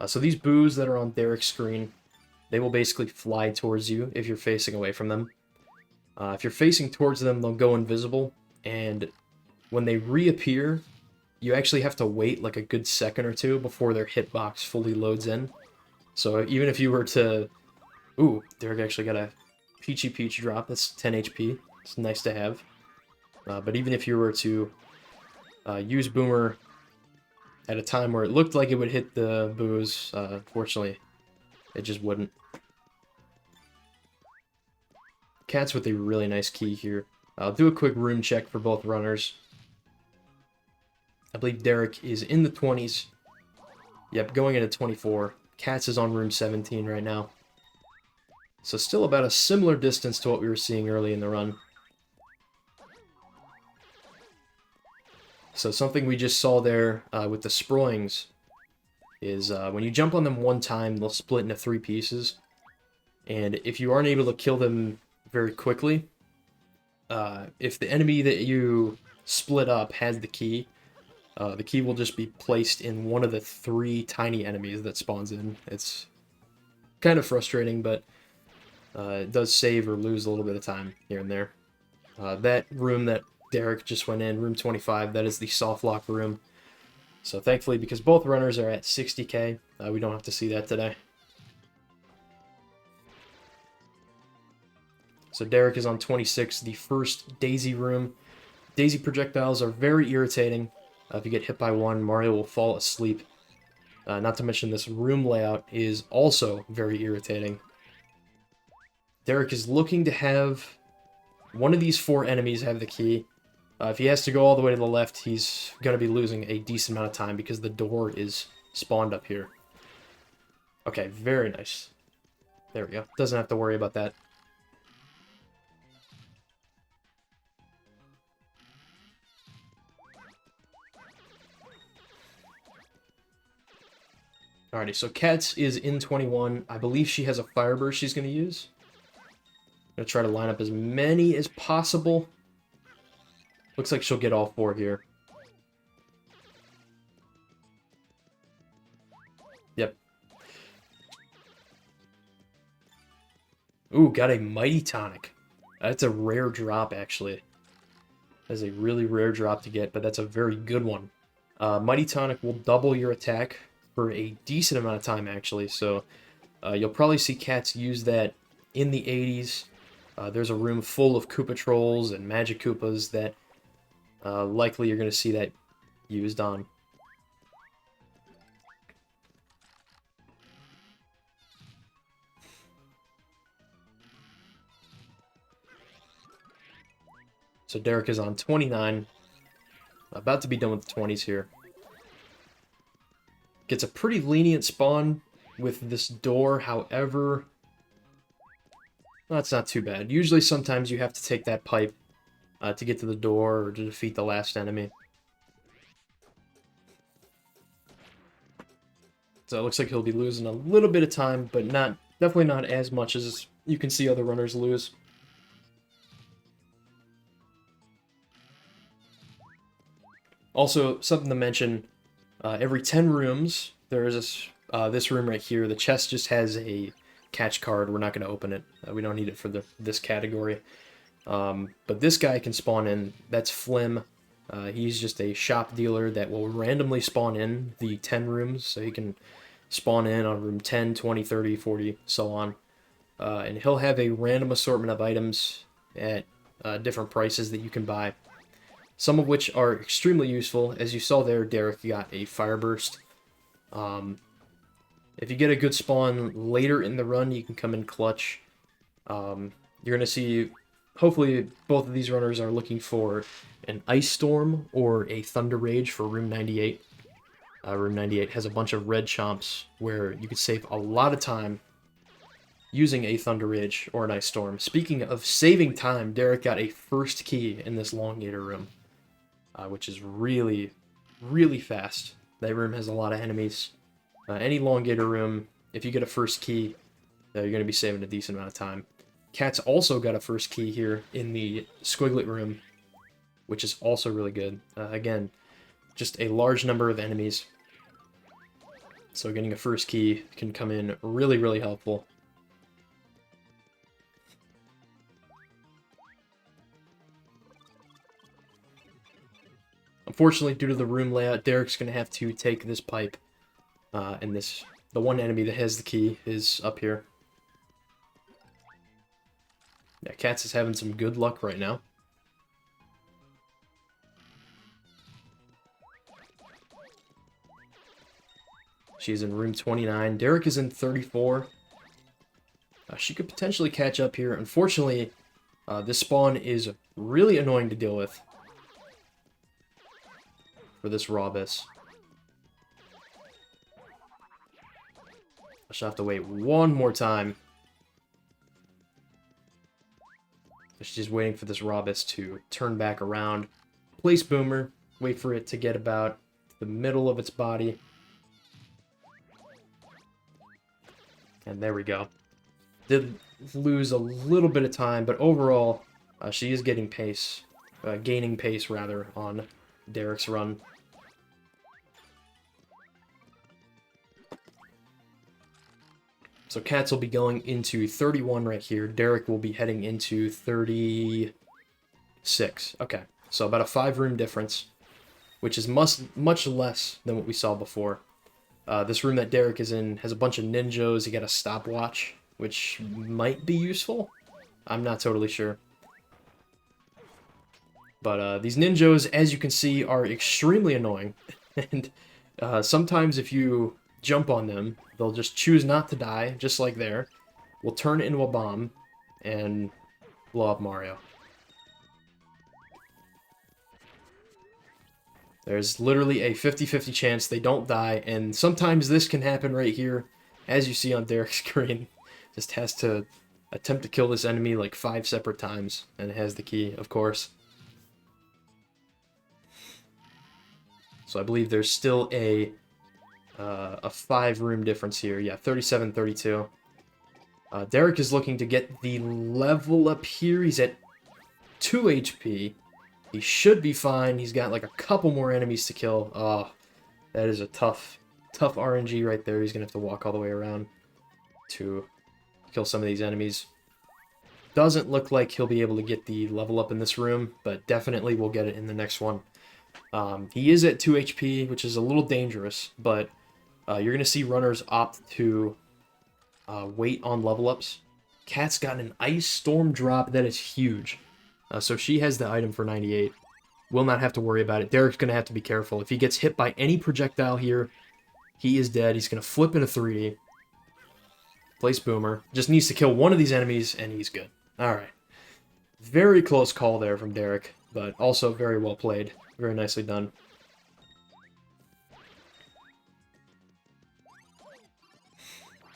So these boos that are on Derek's screen, they will basically fly towards you if you're facing away from them. If you're facing towards them, they'll go invisible, and when they reappear, you actually have to wait like a good second or two before their hitbox fully loads in. So even if you were to... Ooh, Derek actually got a Peachy Peach drop. That's 10 HP. It's nice to have. But even if you were to use Boomer at a time where it looked like it would hit the booze, unfortunately, it just wouldn't. Cats with a really nice key here. I'll do a quick room check for both runners. I believe Derek is in the 20s. Yep, going into 24. Cats is on room 17 right now. So still about a similar distance to what we were seeing early in the run. So something we just saw there with the Sproings is when you jump on them one time, they'll split into 3 pieces. And if you aren't able to kill them very quickly, if the enemy that you split up has the key will just be placed in one of the 3 tiny enemies that spawns in. It's kind of frustrating, but it does save or lose a little bit of time here and there. That room that Derek just went in, room 25, that is the soft lock room. So thankfully, because both runners are at 60k, we don't have to see that today. So Derek is on 26, the first Daisy room. Daisy projectiles are very irritating. If you get hit by one, Mario will fall asleep. Not to mention this room layout is also very irritating. Derek is looking to have one of these 4 enemies have the key. If he has to go all the way to the left, he's going to be losing a decent amount of time because the door is spawned up here. Okay, very nice. There we go. Doesn't have to worry about that. Alrighty, so Cats is in 21. I believe she has a fire burst she's going to use. I'm going to try to line up as many as possible. Looks like she'll get all 4 here. Yep. Ooh, got a Mighty Tonic. That's a rare drop, actually. That's a really rare drop to get, but that's a very good one. Mighty Tonic will double your attack for a decent amount of time, actually. So you'll probably see Cats use that in the 80s. There's a room full of Koopa Trolls and Magic Koopas that likely you're going to see that used on. So Derek is on 29. About to be done with the 20s here. Gets a pretty lenient spawn with this door, however... That's not too bad. Usually sometimes you have to take that pipe to get to the door or to defeat the last enemy. So it looks like he'll be losing a little bit of time, but definitely not as much as you can see other runners lose. Also, something to mention, every 10 rooms, there is this room right here. The chest just has a catch card. We're not going to open it. We don't need it for this category. But this guy can spawn in. That's Flim. He's just a shop dealer that will randomly spawn in the 10 rooms. So he can spawn in on room 10, 20, 30, 40, so on. And he'll have a random assortment of items at different prices that you can buy. Some of which are extremely useful. As you saw there, Derek got a Fire Burst. If you get a good spawn later in the run, you can come in clutch. You're going to see, hopefully, both of these runners are looking for an Ice Storm or a Thunder Rage for room 98. Room 98 has a bunch of red chomps where you could save a lot of time using a Thunder Rage or an Ice Storm. Speaking of saving time, Derek got a first key in this Elongator room, which is really, really fast. That room has a lot of enemies. Any Elongator room, if you get a first key, you're going to be saving a decent amount of time. Cats also got a first key here in the Squiglet room, which is also really good. Again, just a large number of enemies. So getting a first key can come in really, really helpful. I'm Unfortunately, due to the room layout, Derek's going to have to take this pipe, and the one enemy that has the key is up here. Yeah, Cats is having some good luck right now. She's in room 29. Derek is in 34. She could potentially catch up here. Unfortunately, this spawn is really annoying to deal with for this Robus. I shall have to wait one more time. She's just waiting for this Robus to turn back around. Place Boomer. Wait for it to get about the middle of its body. And there we go. Did lose a little bit of time, but overall, she is getting pace. Gaining pace, rather, on Derek's run. So Cats will be going into 31 right here. Derek will be heading into 36. Okay, so about a 5-room difference, which is much less than what we saw before. This room that Derek is in has a bunch of ninjas. You got a stopwatch, which might be useful. I'm not totally sure. But these ninjas, as you can see, are extremely annoying. And sometimes if you jump on them, they'll just choose not to die, just like there. Will turn it into a bomb and blow up Mario. There's literally a 50-50 chance they don't die, and sometimes this can happen right here, as you see on Derek's screen. Just has to attempt to kill this enemy like 5 separate times, and it has the key, of course. So I believe there's still a 5-room difference here. Yeah, 37-32. Derek is looking to get the level up here. He's at 2 HP. He should be fine. He's got like a couple more enemies to kill. Oh, that is a tough RNG right there. He's going to have to walk all the way around to kill some of these enemies. Doesn't look like he'll be able to get the level up in this room, but definitely will get it in the next one. He is at 2 HP, which is a little dangerous, but you're going to see runners opt to wait on level ups. Cat's got an Ice Storm drop that is huge. So she has the item for 98. Will not have to worry about it. Derek's going to have to be careful. If he gets hit by any projectile here, he is dead. He's going to flip into 3D. Place Boomer. Just needs to kill one of these enemies, and he's good. Alright. Very close call there from Derek, but also very well played. Very nicely done.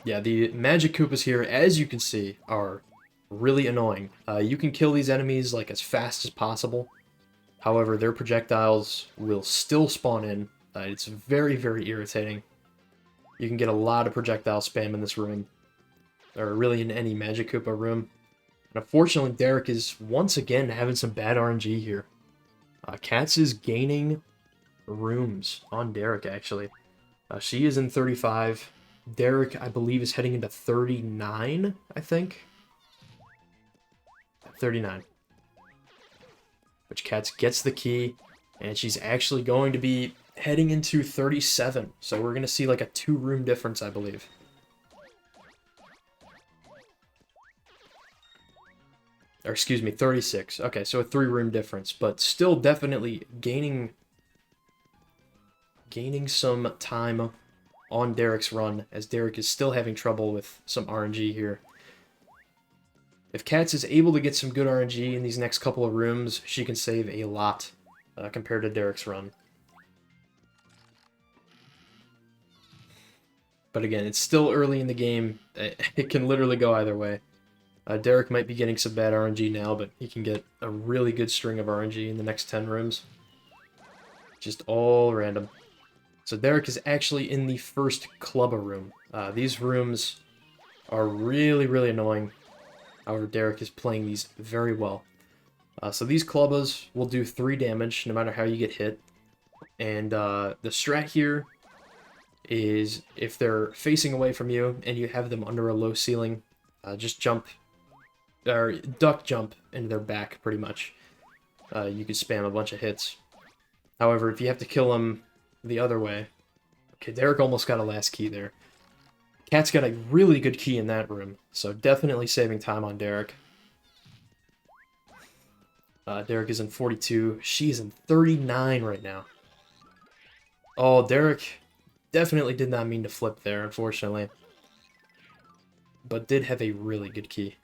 Yeah, the Magic Koopas here, as you can see, are really annoying. You can kill these enemies like as fast as possible. However, their projectiles will still spawn in. It's very, very irritating. You can get a lot of projectile spam in this room. Or really in any Magic Koopa room. And unfortunately, Derek is once again having some bad RNG here. Cats is gaining rooms on Derek, actually. She is in 35. Derek, I believe, is heading into 39, I think. 39. Which Cats gets the key, and she's actually going to be heading into 37. So we're going to see like a 2-room difference, I believe. Or excuse me, 36. Okay, so a 3-room difference, but still definitely gaining some time on Derek's run, as Derek is still having trouble with some RNG here. If Cats is able to get some good RNG in these next couple of rooms, she can save a lot compared to Derek's run. But again, it's still early in the game. It can literally go either way. Derek might be getting some bad RNG now, but he can get a really good string of RNG in the next 10 rooms. Just all random. So Derek is actually in the first Clubba room. These rooms are really, really annoying. However, Derek is playing these very well. So these Clubbas will do 3 damage no matter how you get hit. And the strat here is if they're facing away from you and you have them under a low ceiling, just jump, or duck jump into their back, pretty much. You can spam a bunch of hits. However, if you have to kill him the other way... Okay, Derek almost got a last key there. Cat's got a really good key in that room, so definitely saving time on Derek. Derek is in 42. She's in 39 right now. Oh, Derek definitely did not mean to flip there, unfortunately. But did have a really good key.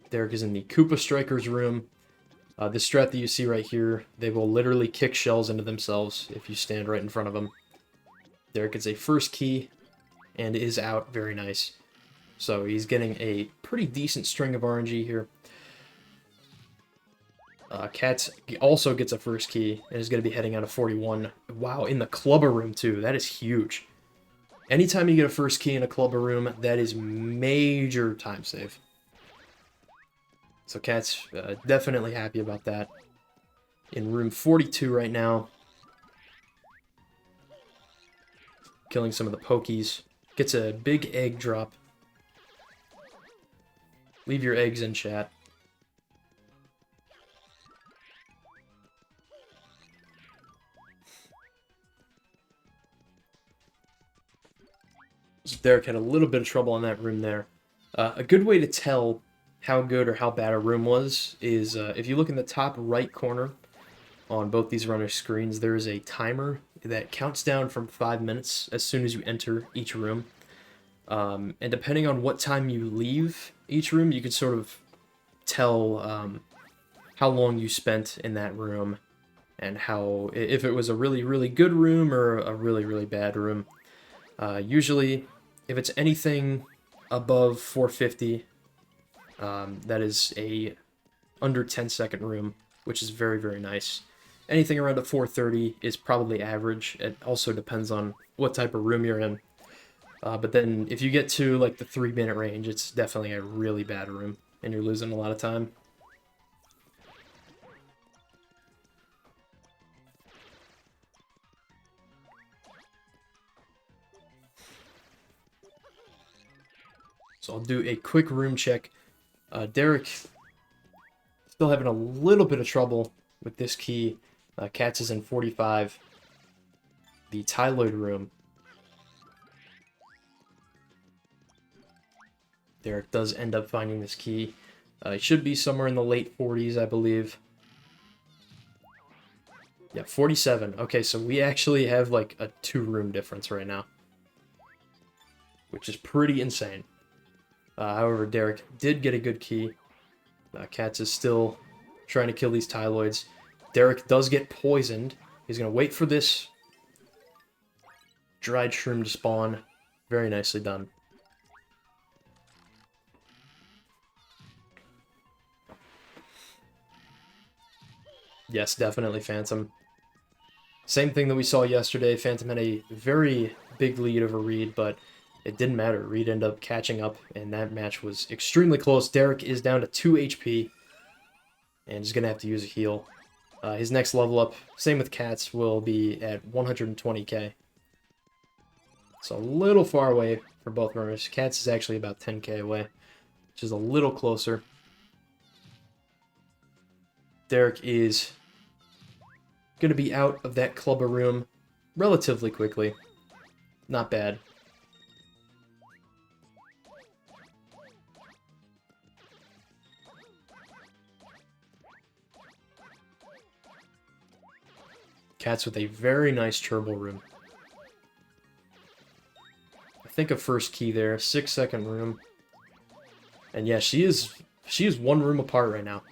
Derek is in the Koopa Strikers room. The strat that you see right here, they will literally kick shells into themselves if you stand right in front of them. Derek gets a first key and is out. Very nice. So he's getting a pretty decent string of RNG here. Cats also gets a first key and is going to be heading out of 41. Wow, in the clubber room too. That is huge. Anytime you get a first key in a clubber room, that is major time save. So Cat's definitely happy about that. In room 42 right now. Killing some of the pokies. Gets a big egg drop. Leave your eggs in chat. So Derek had a little bit of trouble in that room there. A good way to tell how good or how bad a room was is if you look in the top right corner on both these runner screens, there is a timer that counts down from 5 minutes as soon as you enter each room. And depending on what time you leave each room, you can sort of tell how long you spent in that room and how, if it was a really, really good room or a really, really bad room. Usually, if it's anything above 450, that is a under 10-second room, which is very, very nice. Anything around a 430 is probably average. It also depends on what type of room you're in. But then if you get to like the 3-minute range, it's definitely a really bad room, and you're losing a lot of time. So I'll do a quick room check. Derek still having a little bit of trouble with this key. Cats is in 45. The Tyloid room. Derek does end up finding this key. It should be somewhere in the late 40s, I believe. Yeah, 47. Okay, so we actually have like a 2-room difference right now, which is pretty insane. However, Derek did get a good key. Cats is still trying to kill these Tyloids. Derek does get poisoned. He's going to wait for this dried shroom to spawn. Very nicely done. Yes, definitely Phantom. Same thing that we saw yesterday. Phantom had a very big lead over Reed, but it didn't matter. Reed ended up catching up, and that match was extremely close. Derek is down to 2 HP, and is going to have to use a heal. His next level up, same with Cats, will be at 120k. So a little far away for both runners. Cats is actually about 10k away, which is a little closer. Derek is going to be out of that clubber room relatively quickly. Not bad. Cats with a very nice turbo room. I think a first key there, 6-second room. And yeah, she is 1 room apart right now.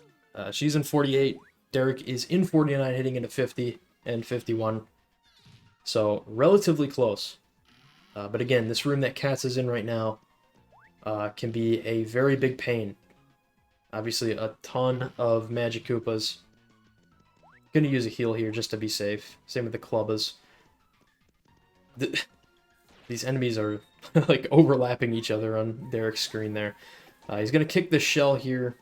She's in 48. Derek is in 49, hitting into 50 and 51. So relatively close. But again, this room that Cats is in right now can be a very big pain. Obviously, a ton of Magic Koopas. Gonna use a heal here just to be safe. Same with the Clubbas. These enemies are like overlapping each other on Derek's screen there. He's gonna kick the shell here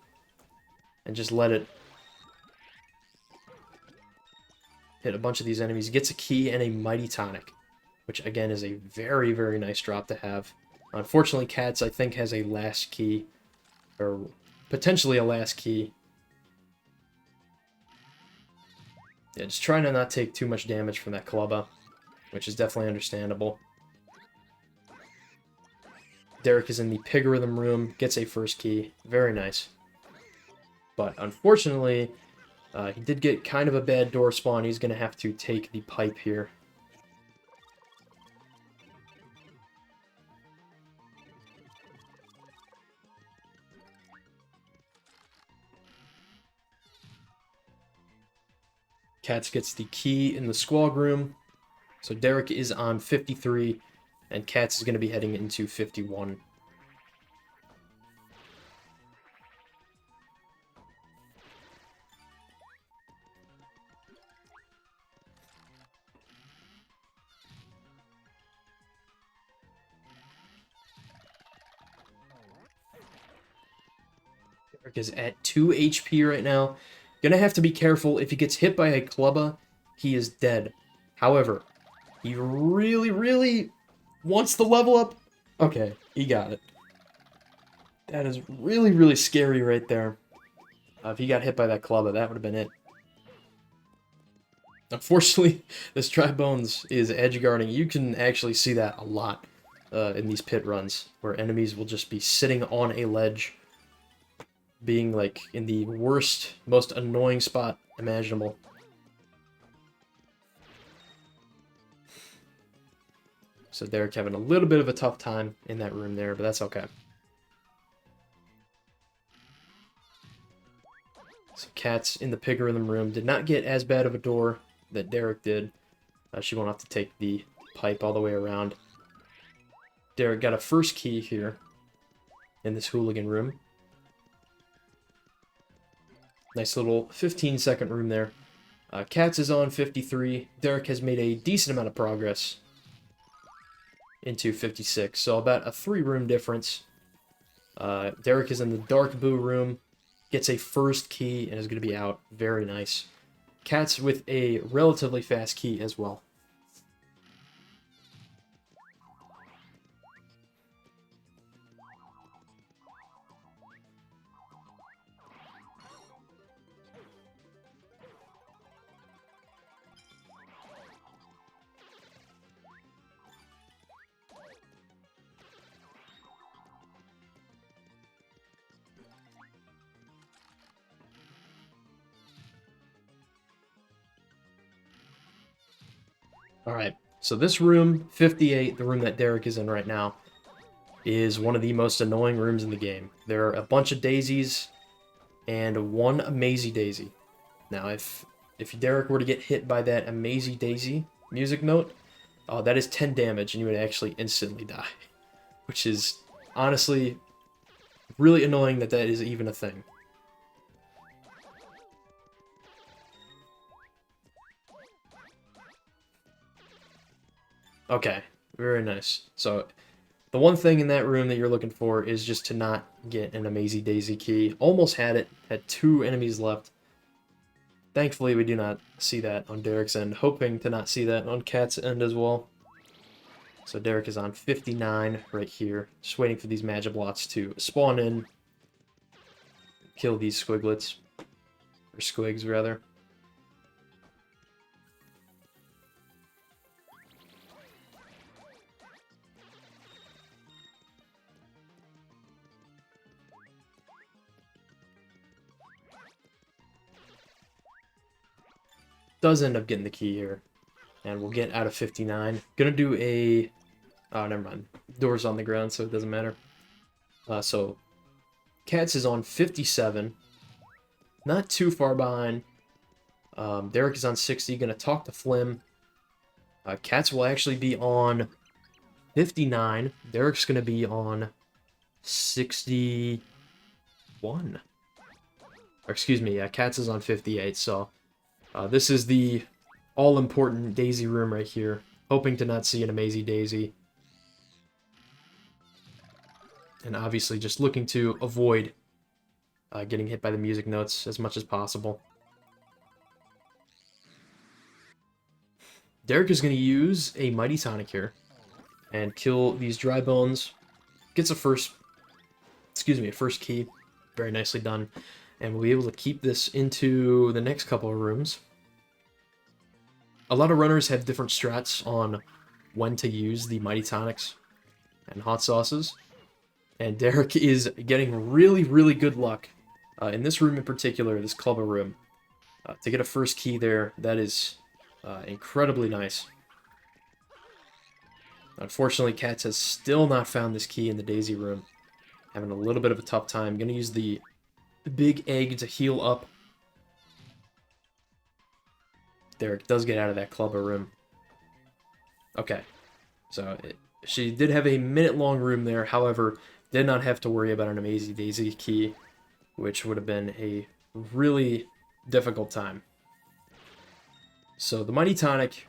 and just let it hit a bunch of these enemies. Gets a key and a Mighty Tonic, which again is a very, very nice drop to have. Unfortunately, Cats, I think, has a last key, or potentially a last key. Yeah, just trying to not take too much damage from that Clubba, which is definitely understandable. Derek is in the Pig Rhythm room, gets a first key. Very nice. But unfortunately, he did get kind of a bad door spawn. He's going to have to take the pipe here. Cats gets the key in the Squawg room. So Derek is on 53, and Cats is going to be heading into 51. Derek is at 2 HP right now. Gonna have to be careful. If he gets hit by a Clubba, he is dead. However, he really, really wants the level up. Okay, he got it. That is really, really scary right there. If he got hit by that Clubba, that would have been it. Unfortunately, this Dry Bones is edge guarding. You can actually see that a lot in these pit runs, where enemies will just be sitting on a ledge, being like in the worst, most annoying spot imaginable. So Derek having a little bit of a tough time in that room there, but that's okay. So Cats in the Pig Rhythm room did not get as bad of a door that Derek did. She won't have to take the pipe all the way around. Derek got a first key here in this hooligan room. Nice little 15-second room there. Cats is on 53. Derek has made a decent amount of progress into 56, so about a 3-room difference. Derek is in the Dark Boo room, gets a first key, and is going to be out. Very nice. Cats with a relatively fast key as well. Alright, so this room, 58, the room that Derek is in right now, is one of the most annoying rooms in the game. There are a bunch of daisies and one Amazy Daisy. Now, if Derek were to get hit by that Amazy Daisy music note, that is 10 damage, and you would actually instantly die. Which is, honestly, really annoying that that is even a thing. Okay, very nice. So, the one thing in that room that you're looking for is just to not get an Amazy Daisy key. Almost had it, had 2 enemies left. Thankfully, we do not see that on Derek's end, hoping to not see that on Cat's end as well. So Derek is on 59 right here, just waiting for these Magiblots to spawn in, kill these Squiglets, or Squigs rather. Does end up getting the key here, and we'll get out of 59. Gonna do a... oh, never mind. Door's on the ground, so it doesn't matter. So, Cats is on 57. Not too far behind. Derek is on 60. Gonna talk to Flim. Cats will actually be on 59. Derek's gonna be on 61. Or excuse me, Cats is on 58, so... this is the all-important Daisy room right here. Hoping to not see an Amazy Daisy. And obviously just looking to avoid getting hit by the music notes as much as possible. Derek is going to use a Mighty Tonic here and kill these Dry Bones. gets a first, a first key. Very nicely done. And we'll be able to keep this into the next couple of rooms. A lot of runners have different strats on when to use the Mighty Tonics and hot sauces. And Derek is getting really, really good luck in this room in particular, this clubber room. To get a first key there, that is incredibly nice. Unfortunately, Cats has still not found this key in the Daisy room. Having a little bit of a tough time. Gonna use the big egg to heal up. Derek does get out of that clubber room. Okay. So, she did have a minute-long room there. However, did not have to worry about an Amazing Daisy key, which would have been a really difficult time. So, the Mighty Tonic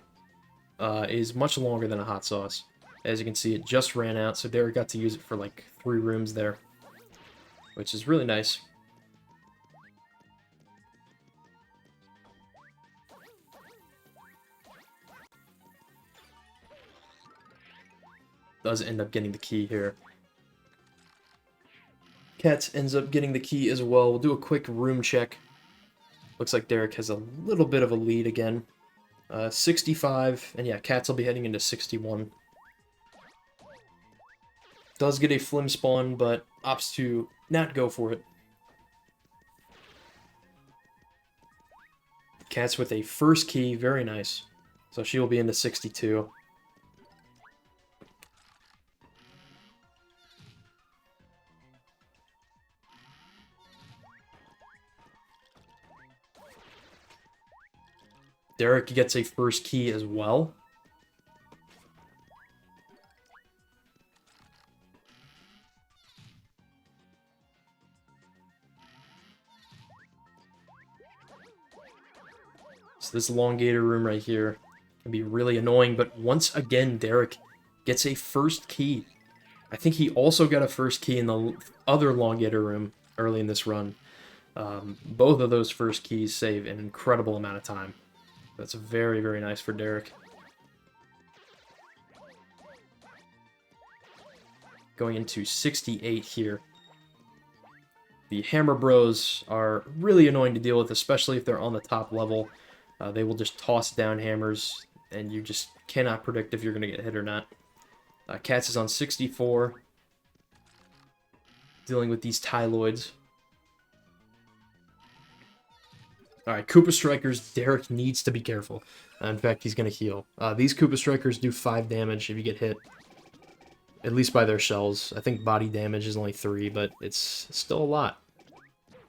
is much longer than a hot sauce. As you can see, it just ran out, so Derek got to use it for like 3 rooms there, which is really nice. Does end up getting the key here. Cats ends up getting the key as well. We'll do a quick room check. Looks like Derek has a little bit of a lead again. 65, and yeah, Cats will be heading into 61. Does get a flim spawn, but opts to not go for it. Cats with a first key, very nice. So she will be into 62. Derek gets a first key as well. So this elongator room right here can be really annoying, but once again, Derek gets a first key. I think he also got a first key in the other elongator room early in this run. Both of those first keys save an incredible amount of time. That's very, very nice for Derek. Going into 68 here. The Hammer Bros are really annoying to deal with, especially if they're on the top level. They will just toss down hammers, and you just cannot predict if you're going to get hit or not. Cats is on 64. Dealing with these Tyloids. Alright, Koopa Strikers, Derek needs to be careful. In fact, he's going to heal. These Koopa Strikers do 5 damage if you get hit. At least by their shells. I think body damage is only 3, but it's still a lot.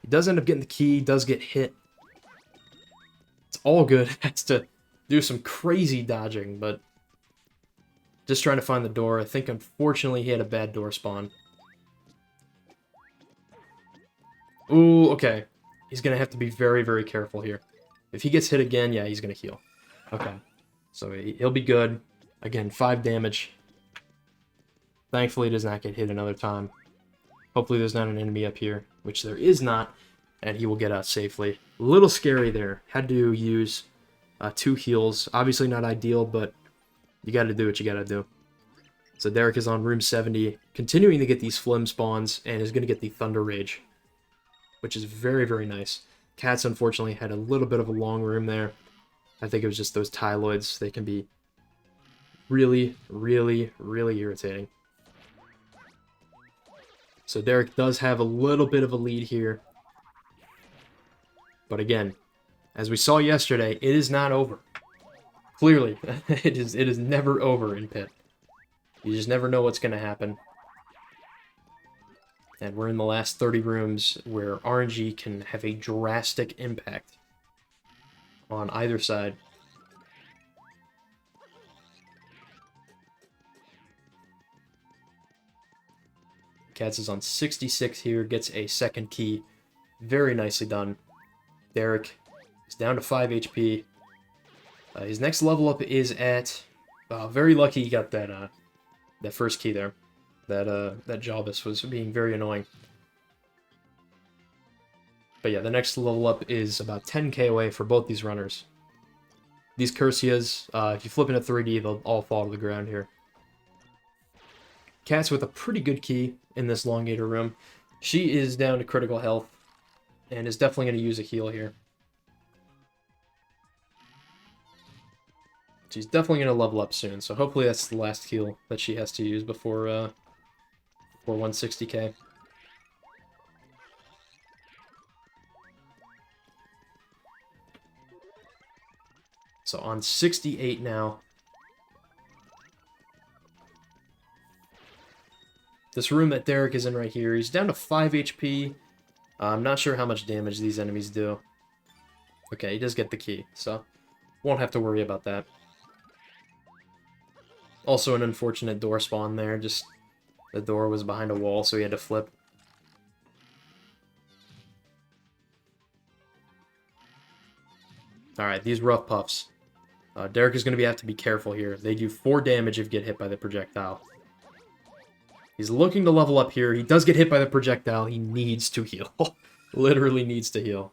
He does end up getting the key, does get hit. It's all good. Has to do some crazy dodging, but just trying to find the door. I think, unfortunately, he had a bad door spawn. Ooh, okay. He's going to have to be very, very careful here. If he gets hit again, yeah, he's going to heal. Okay. So he'll be good. Again, 5 damage. Thankfully, he does not get hit another time. Hopefully, there's not an enemy up here, which there is not, and he will get out safely. A little scary there. Had to use 2 heals. Obviously not ideal, but you got to do what you got to do. So Derek is on room 70, continuing to get these flim spawns, and is going to get the Thunder Rage, which is very, very nice. Cats, unfortunately, had a little bit of a long room there. I think it was just those Tyloids. They can be really, really, really irritating. So Derek does have a little bit of a lead here. But again, as we saw yesterday, it is not over. Clearly, it is never over in Pit. You just never know what's going to happen. And we're in the last 30 rooms where RNG can have a drastic impact on either side. Cats is on 66 here, gets a second key. Very nicely done. Derek is down to 5 HP. His next level up is at... very lucky he got that first key there. That Jawbus was being very annoying. But yeah, the next level up is about 10k away for both these runners. These Cursias, if you flip into 3D, they'll all fall to the ground here. Cats with a pretty good key in this Longator room. She is down to critical health and is definitely going to use a heal here. She's definitely going to level up soon, so hopefully that's the last heal that she has to use before 160k. So on 68 now. This room that Derek is in right here, he's down to 5 HP. I'm not sure how much damage these enemies do. Okay, he does get the key, so won't have to worry about that. Also an unfortunate door spawn there, just the door was behind a wall, so he had to flip. Alright, these rough puffs. Derek is going to have to be careful here. They do 4 damage if get hit by the projectile. He's looking to level up here. He does get hit by the projectile. He needs to heal. Literally needs to heal.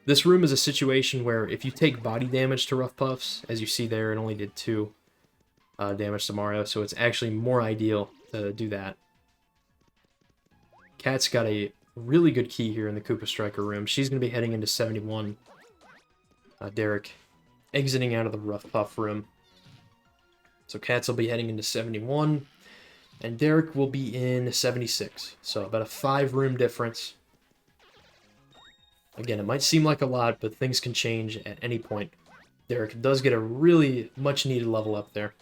This room is a situation where if you take body damage to rough puffs, as you see there, it only did 2 damage to Mario, so it's actually more ideal to do that. Cat's got a really good key here in the Koopa Striker room. She's going to be heading into 71. Derek exiting out of the rough puff room. So Cats will be heading into 71. And Derek will be in 76. So about a 5-room difference. Again, it might seem like a lot, but things can change at any point. Derek does get a really much-needed level up there.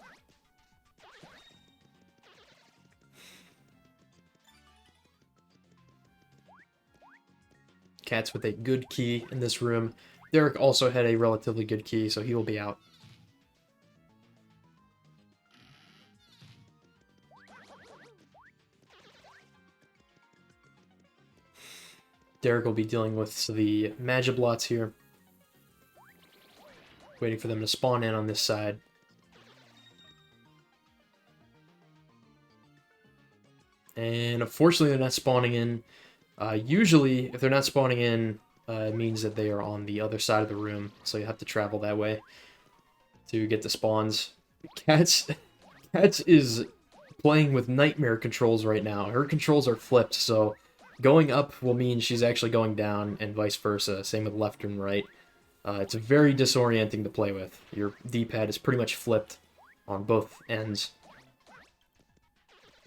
Cats with a good key in this room. Derek also had a relatively good key, so he will be out. Derek will be dealing with the Magiblots here. Waiting for them to spawn in on this side. And unfortunately they're not spawning in. Usually, if they're not spawning in, it means that they are on the other side of the room. So you have to travel that way to get the spawns. Cats is playing with nightmare controls right now. Her controls are flipped, so going up will mean she's actually going down, and vice versa. Same with left and right. It's very disorienting to play with. Your D-pad is pretty much flipped on both ends.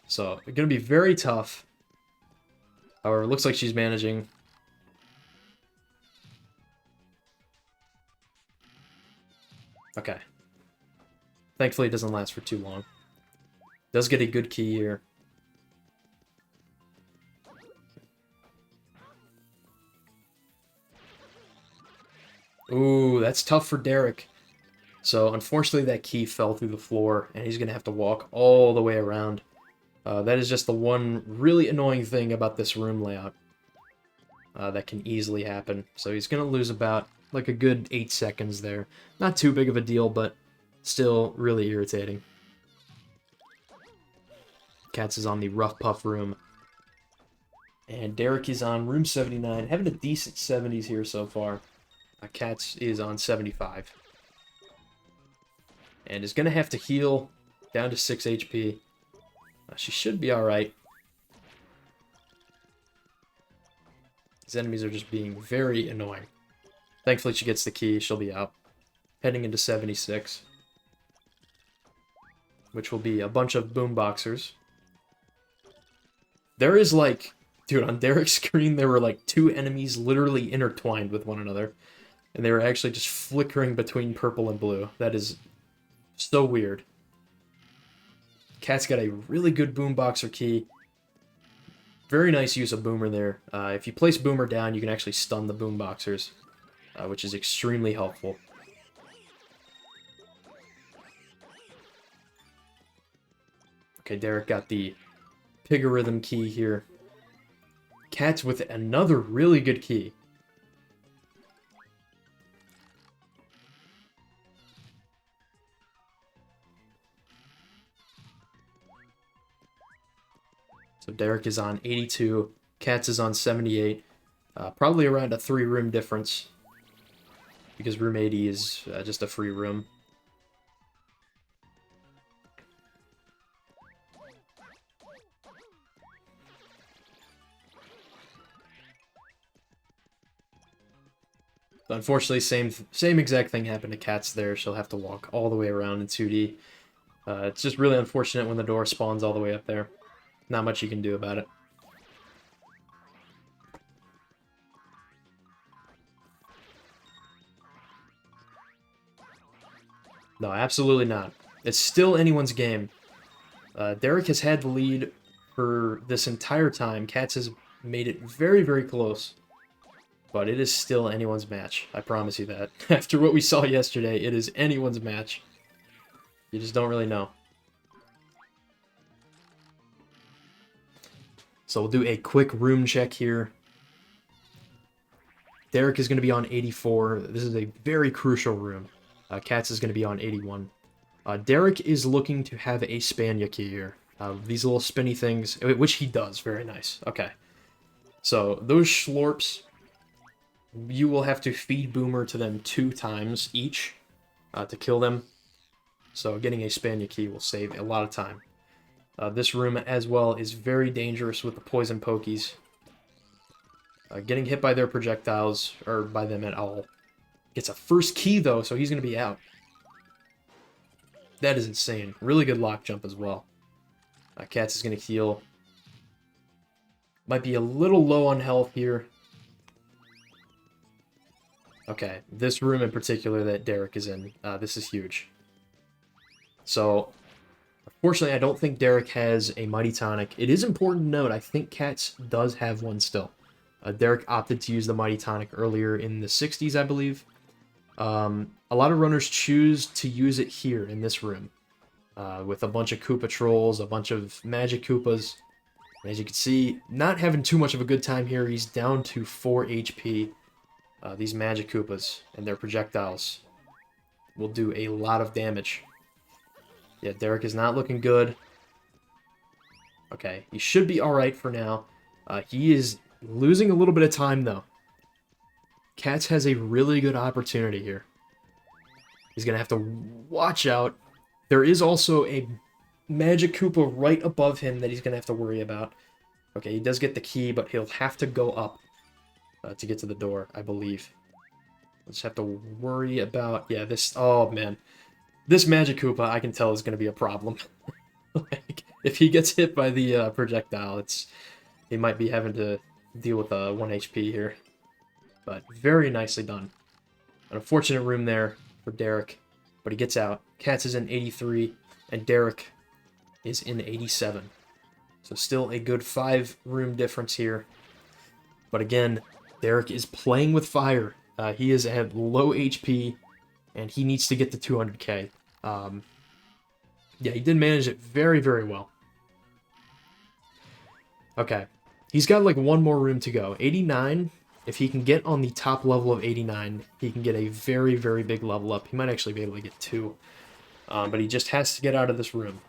So, it's going to be very tough. However, it looks like she's managing. Okay. Thankfully, it doesn't last for too long. Does get a good key here. Ooh, that's tough for Derek. So, unfortunately, that key fell through the floor, and he's going to have to walk all the way around. That is just the one really annoying thing about this room layout. That can easily happen. So he's going to lose about, like, a good 8 seconds there. Not too big of a deal, but still really irritating. Cats is on the rough puff room. And Derek is on room 79. Having a decent 70s here so far. Cats is on 75. And is going to have to heal down to 6 HP. She should be alright. These enemies are just being very annoying. Thankfully she gets the key, she'll be out. Heading into 76. Which will be a bunch of boomboxers. There is like... Dude, on Derek's screen there were like 2 enemies literally intertwined with one another. And they were actually just flickering between purple and blue. That is so weird. Cat's got a really good boomboxer key. Very nice use of Boomer there. If you place Boomer down, you can actually stun the boomboxers, which is extremely helpful. Okay, Derek got the Pigarhythm key here. Cat's with another really good key. So Derek is on 82, Cats is on 78, probably around a 3-room difference, because room 80 is just a free room. Unfortunately, same exact thing happened to Cats there. She'll have to walk all the way around in 2D. It's just really unfortunate when the door spawns all the way up there. Not much you can do about it. No, absolutely not. It's still anyone's game. Derek has had the lead for this entire time. Cats has made it very, very close. But it is still anyone's match. I promise you that. After what we saw yesterday, it is anyone's match. You just don't really know. So we'll do a quick room check here. Derek is going to be on 84. This is a very crucial room. Cats is going to be on 81. Derek is looking to have a Spania key here. These little spinny things, which he does. Very nice. Okay. So those Schlorps, you will have to feed Boomer to them 2 times each to kill them. So getting a Spania key will save a lot of time. This room as well is very dangerous with the poison pokies. Getting hit by their projectiles, or by them at all. Gets a first key though, so he's going to be out. That is insane. Really good lock jump as well. Cats is going to heal. Might be a little low on health here. Okay, this room in particular that Derek is in, this is huge. So, unfortunately, I don't think Derek has a Mighty Tonic. It is important to note, I think Cats does have one still. Derek opted to use the Mighty Tonic earlier in the 60s, I believe. A lot of runners choose to use it here in this room. With a bunch of Koopa Trolls, a bunch of Magic Koopas. And as you can see, not having too much of a good time here. He's down to 4 HP. These Magic Koopas and their projectiles will do a lot of damage. Yeah, Derek is not looking good. Okay, he should be alright for now. He is losing a little bit of time, though. Cats has a really good opportunity here. He's going to have to watch out. There is also a Magic Koopa right above him that he's going to have to worry about. Okay, he does get the key, but he'll have to go up to get to the door, I believe. Let's have to worry about... Yeah, this... Oh, man. This Magic Koopa, I can tell, is going to be a problem. Like, if he gets hit by the projectile, he might be having to deal with 1 HP here. But very nicely done. An unfortunate room there for Derek, but he gets out. Cats is in 83, and Derek is in 87. So still a good 5-room difference here. But again, Derek is playing with fire. He is at low HP, and he needs to get to 200k. Yeah, he did manage it very, very well. Okay, he's got like 1 more room to go. 89, if he can get on the top level of 89, he can get a very, very big level up. He might actually be able to get 2. But he just has to get out of this room.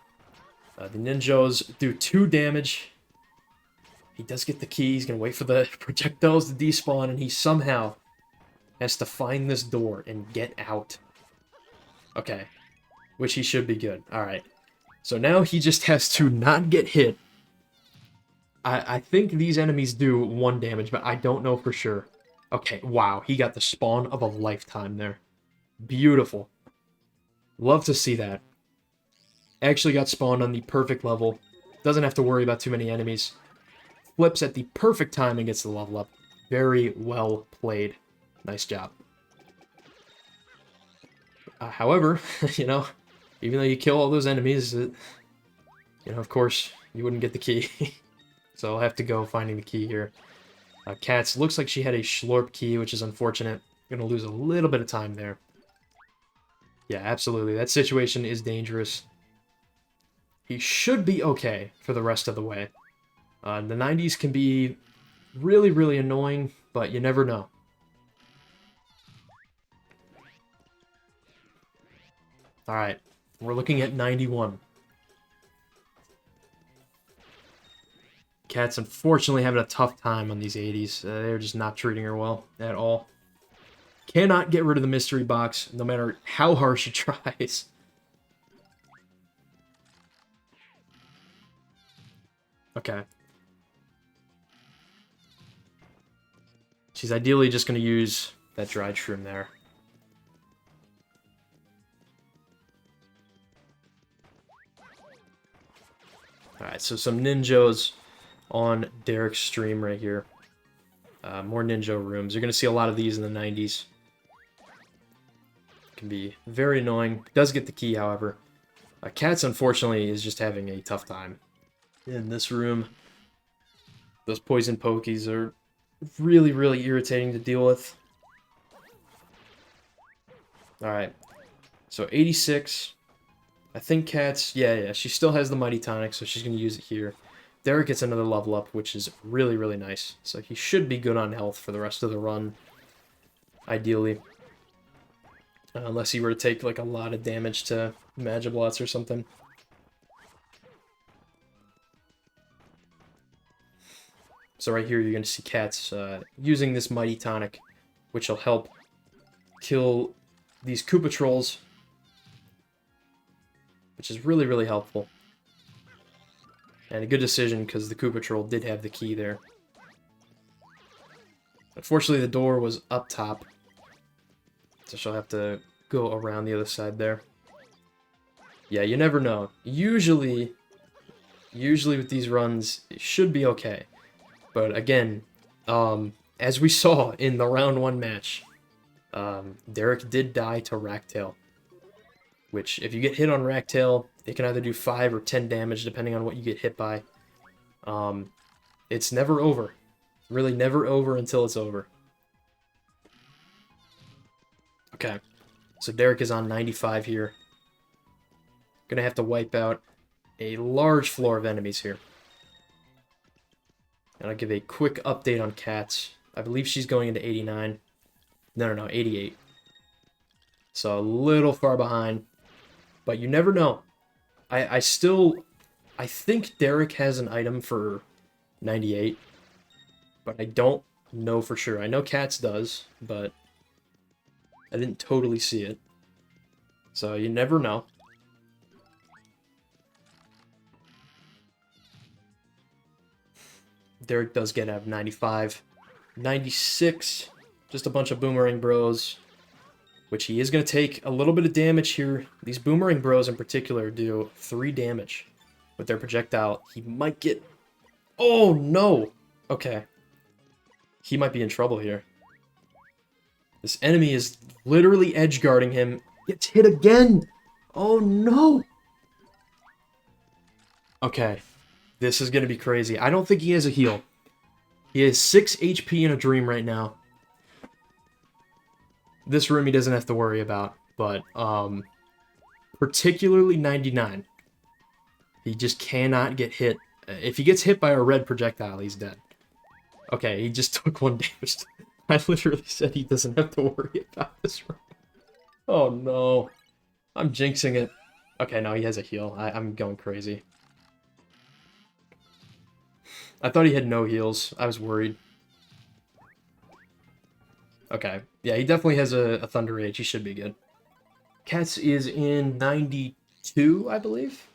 The Ninjas do 2 damage. He does get the key. He's going to wait for the projectiles to despawn, and he somehow has to find this door and get out. Okay. Which he should be good. Alright. So now he just has to not get hit. I think these enemies do 1 damage, but I don't know for sure. Okay, wow. He got the spawn of a lifetime there. Beautiful. Love to see that. Actually got spawned on the perfect level. Doesn't have to worry about too many enemies. Flips at the perfect time and gets the level up. Very well played. Nice job. However, you know, even though you kill all those enemies, you know, of course, you wouldn't get the key. So I'll have to go finding the key here. Cats, looks like she had a Schlorp key, which is unfortunate. Gonna lose a little bit of time there. Yeah, absolutely. That situation is dangerous. He should be okay for the rest of the way. The 90s can be really, really annoying, but you never know. Alright, we're looking at 91. Cats unfortunately having a tough time on these 80s. They're just not treating her well at all. Cannot get rid of the mystery box, no matter how hard she tries. Okay. She's ideally just going to use that dried shroom there. Alright, so some ninjas on Derek's stream right here. More ninja rooms. You're going to see a lot of these in the 90s. Can be very annoying. Does get the key, however. Cats, unfortunately, is just having a tough time. In this room, those poison pokies are really, really irritating to deal with. Alright, so 86. I think Cats, yeah, she still has the Mighty Tonic, so she's going to use it here. Derek gets another level up, which is really, really nice. So he should be good on health for the rest of the run, ideally. Unless he were to take, like, a lot of damage to Magiblots or something. So right here, you're going to see Cats using this Mighty Tonic, which will help kill these Koopa Trolls, which is really, really helpful. And a good decision, because the Koopa Troll did have the key there. Unfortunately, the door was up top, so she'll have to go around the other side there. Yeah, you never know. Usually with these runs, it should be okay. But again, as we saw in the round 1 match, Derek did die to Racktail. Which, if you get hit on Racktail, it can either do 5 or 10 damage, depending on what you get hit by. It's never over. Really never over until it's over. Okay, so Derek is on 95 here. Gonna have to wipe out a large floor of enemies here. And I'll give a quick update on Cats. I believe she's going into 89. No, 88. So a little far behind. But you never know. I think Derek has an item for 98. But I don't know for sure. I know Cats does, but I didn't totally see it. So you never know. Derek does get out of 95. 96, just a bunch of Boomerang Bros, which he is going to take a little bit of damage here. These Boomerang Bros in particular do 3 damage with their projectile. He might get... Oh, no! Okay. He might be in trouble here. This enemy is literally edgeguarding him. Gets hit again! Oh, no! Okay. This is going to be crazy. I don't think he has a heal. He has 6 HP in a dream right now. This room he doesn't have to worry about, but particularly 99. He just cannot get hit. If he gets hit by a red projectile, he's dead. Okay, he just took 1 damage. I literally said he doesn't have to worry about this room. Oh no. I'm jinxing it. Okay, no, he has a heal. I'm going crazy. I thought he had no heals. I was worried. Okay. Yeah, he definitely has a Thunder Rage. He should be good. Cats is in 92, I believe.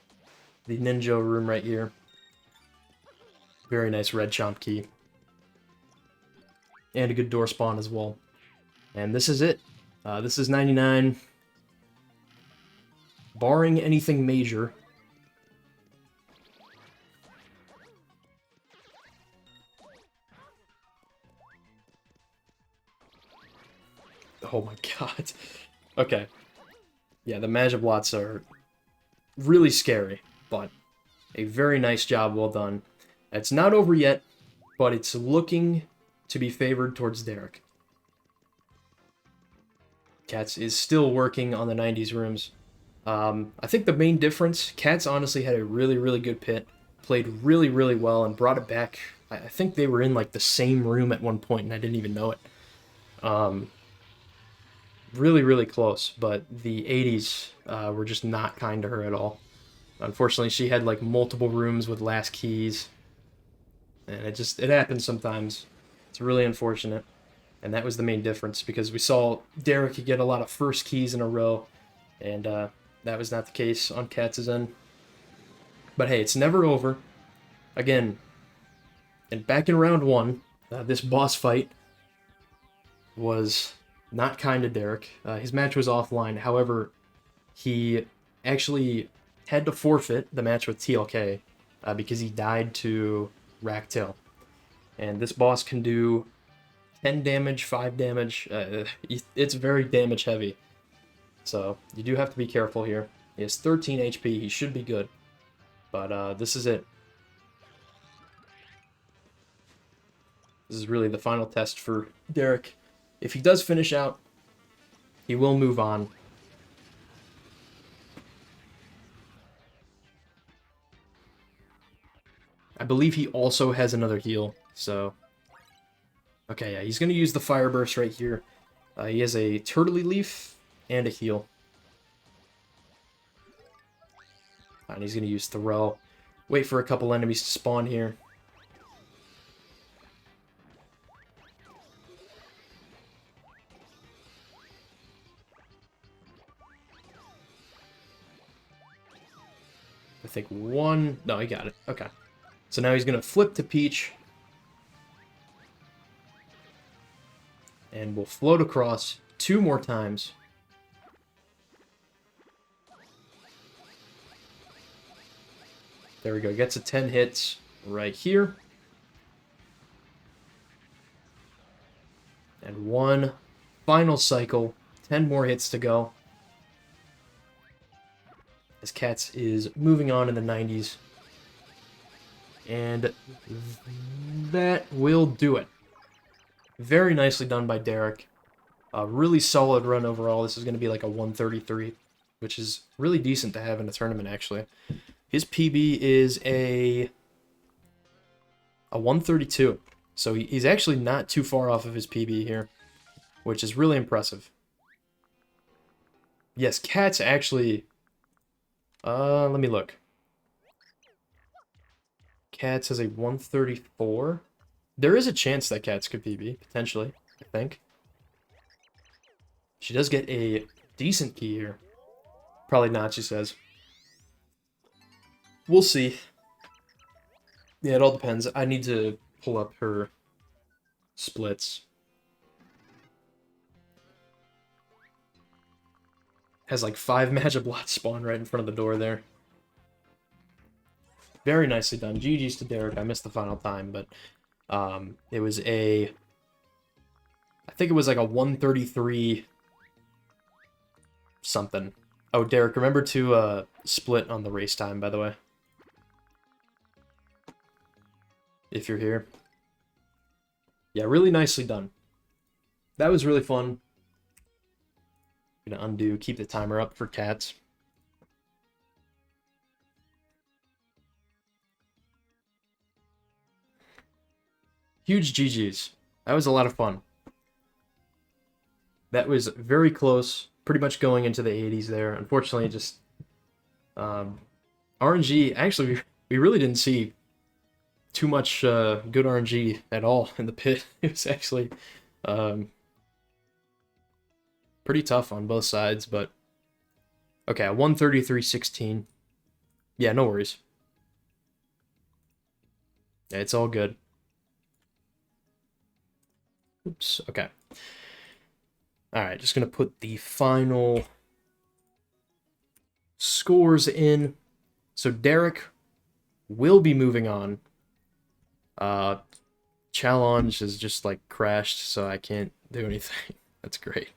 The ninja room right here. Very nice red chomp key. And a good door spawn as well. And this is it. This is 99. Barring anything major. Oh my god. Okay. Yeah, the Magiblots are really scary, but a very nice job, well done. It's not over yet, but it's looking to be favored towards Derek. Cats is still working on the 90s rooms. I think the main difference, Cats honestly had a really, really good pit, played really, really well, and brought it back. I think they were in like the same room at one point, and I didn't even know it. Really, really close, but the 80s were just not kind to her at all. Unfortunately, she had like multiple rooms with last keys, and it happens sometimes. It's really unfortunate, and that was the main difference, because we saw Derek get a lot of first keys in a row, and that was not the case on Cats' end. But hey, it's never over. Again, and back in round 1, this boss fight was Not kind to Derek. His match was offline. However, he actually had to forfeit the match with TLK because he died to Racktail. And this boss can do 10 damage, 5 damage. It's very damage heavy. So you do have to be careful here. He has 13 HP. He should be good. But this is it. This is really the final test for Derek. If he does finish out, he will move on. I believe he also has another heal, so... Okay, yeah, he's going to use the Fire Burst right here. He has a Turtley Leaf and a heal. And he's going to use Throw. Wait for a couple enemies to spawn here. I think one... No, he got it. Okay. So now he's going to flip to Peach. And we'll float across 2 more times. There we go. Gets a 10 hits right here. And one final cycle. 10 more hits to go. As Cats is moving on in the 90s. And that will do it. Very nicely done by Derek. A really solid run overall. This is going to be like a 133, which is really decent to have in a tournament, actually. His PB is a 132. So he's actually not too far off of his PB here, which is really impressive. Yes, Cats actually... let me look. Cats has a 134. There is a chance that Cats could PB, potentially, I think. She does get a decent key here. Probably not, she says. We'll see. Yeah, it all depends. I need to pull up her splits. Has like 5 matchup lots spawn right in front of the door there. Very nicely done. GG's to Derek. I missed the final time, but it was a... I think it was like a 133 something. Oh, Derek, remember to split on the race time, by the way. If you're here. Yeah, really nicely done. That was really fun. I'm gonna undo, keep the timer up for Cats. Huge GG's. That was a lot of fun. That was very close, pretty much going into the 80s there. Unfortunately, just RNG, actually, we really didn't see too much good RNG at all in the pit. It was actually pretty tough on both sides, but okay, 133.16. Yeah, no worries. Yeah, it's all good. Oops, okay. Alright, just gonna put the final scores in. So Derek will be moving on. Challenge is just like crashed, so I can't do anything. That's great.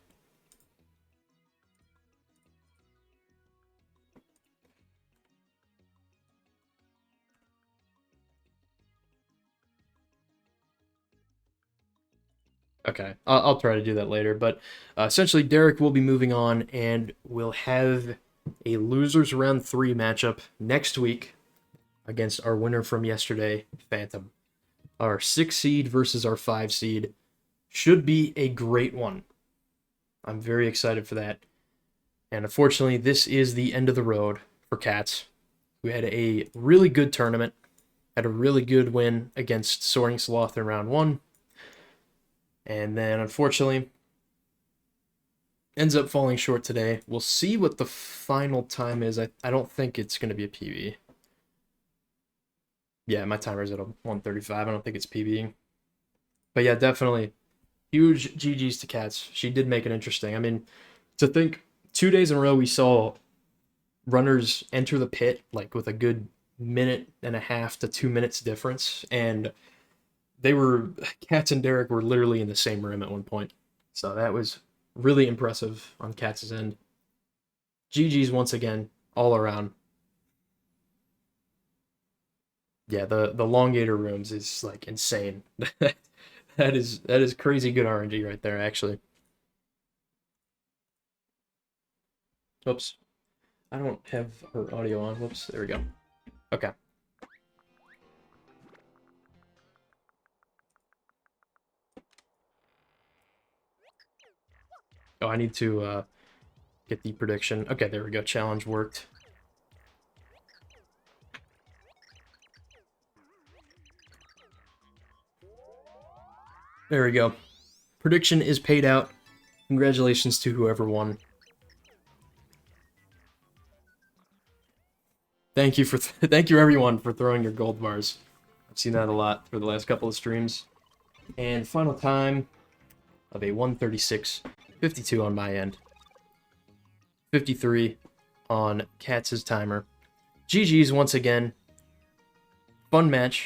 Okay, I'll try to do that later, but essentially Derek will be moving on, and we'll have a losers round 3 matchup next week against our winner from yesterday, Phantom. Our 6 seed versus our 5 seed should be a great one. I'm very excited for that. And unfortunately, this is the end of the road for Cats. We had a really good tournament, had a really good win against Soaring Sloth in round 1. And then, unfortunately, ends up falling short today. We'll see what the final time is. I don't think it's going to be a PB. Yeah, my timer's at a 135. I don't think it's PBing. But yeah, definitely Huge GG's to Cats. She did make it interesting. I mean, to think 2 days in a row we saw runners enter the pit like with a good minute and a half to 2 minutes difference, and they were Cats and Derek were literally in the same room at one point. So that was really impressive on Cats' end. GG's once again, all around. Yeah, the elongator rooms is like insane. That is crazy good RNG right there, actually. Oops. I don't have her audio on. Whoops, there we go. Okay. Oh, I need to get the prediction. Okay, there we go. Challenge worked. There we go. Prediction is paid out. Congratulations to whoever won. Thank you thank you everyone for throwing your gold bars. I've seen that a lot for the last couple of streams. And final time of a 136.52 on my end. 53 on Cats' timer. GG's once again. Fun match.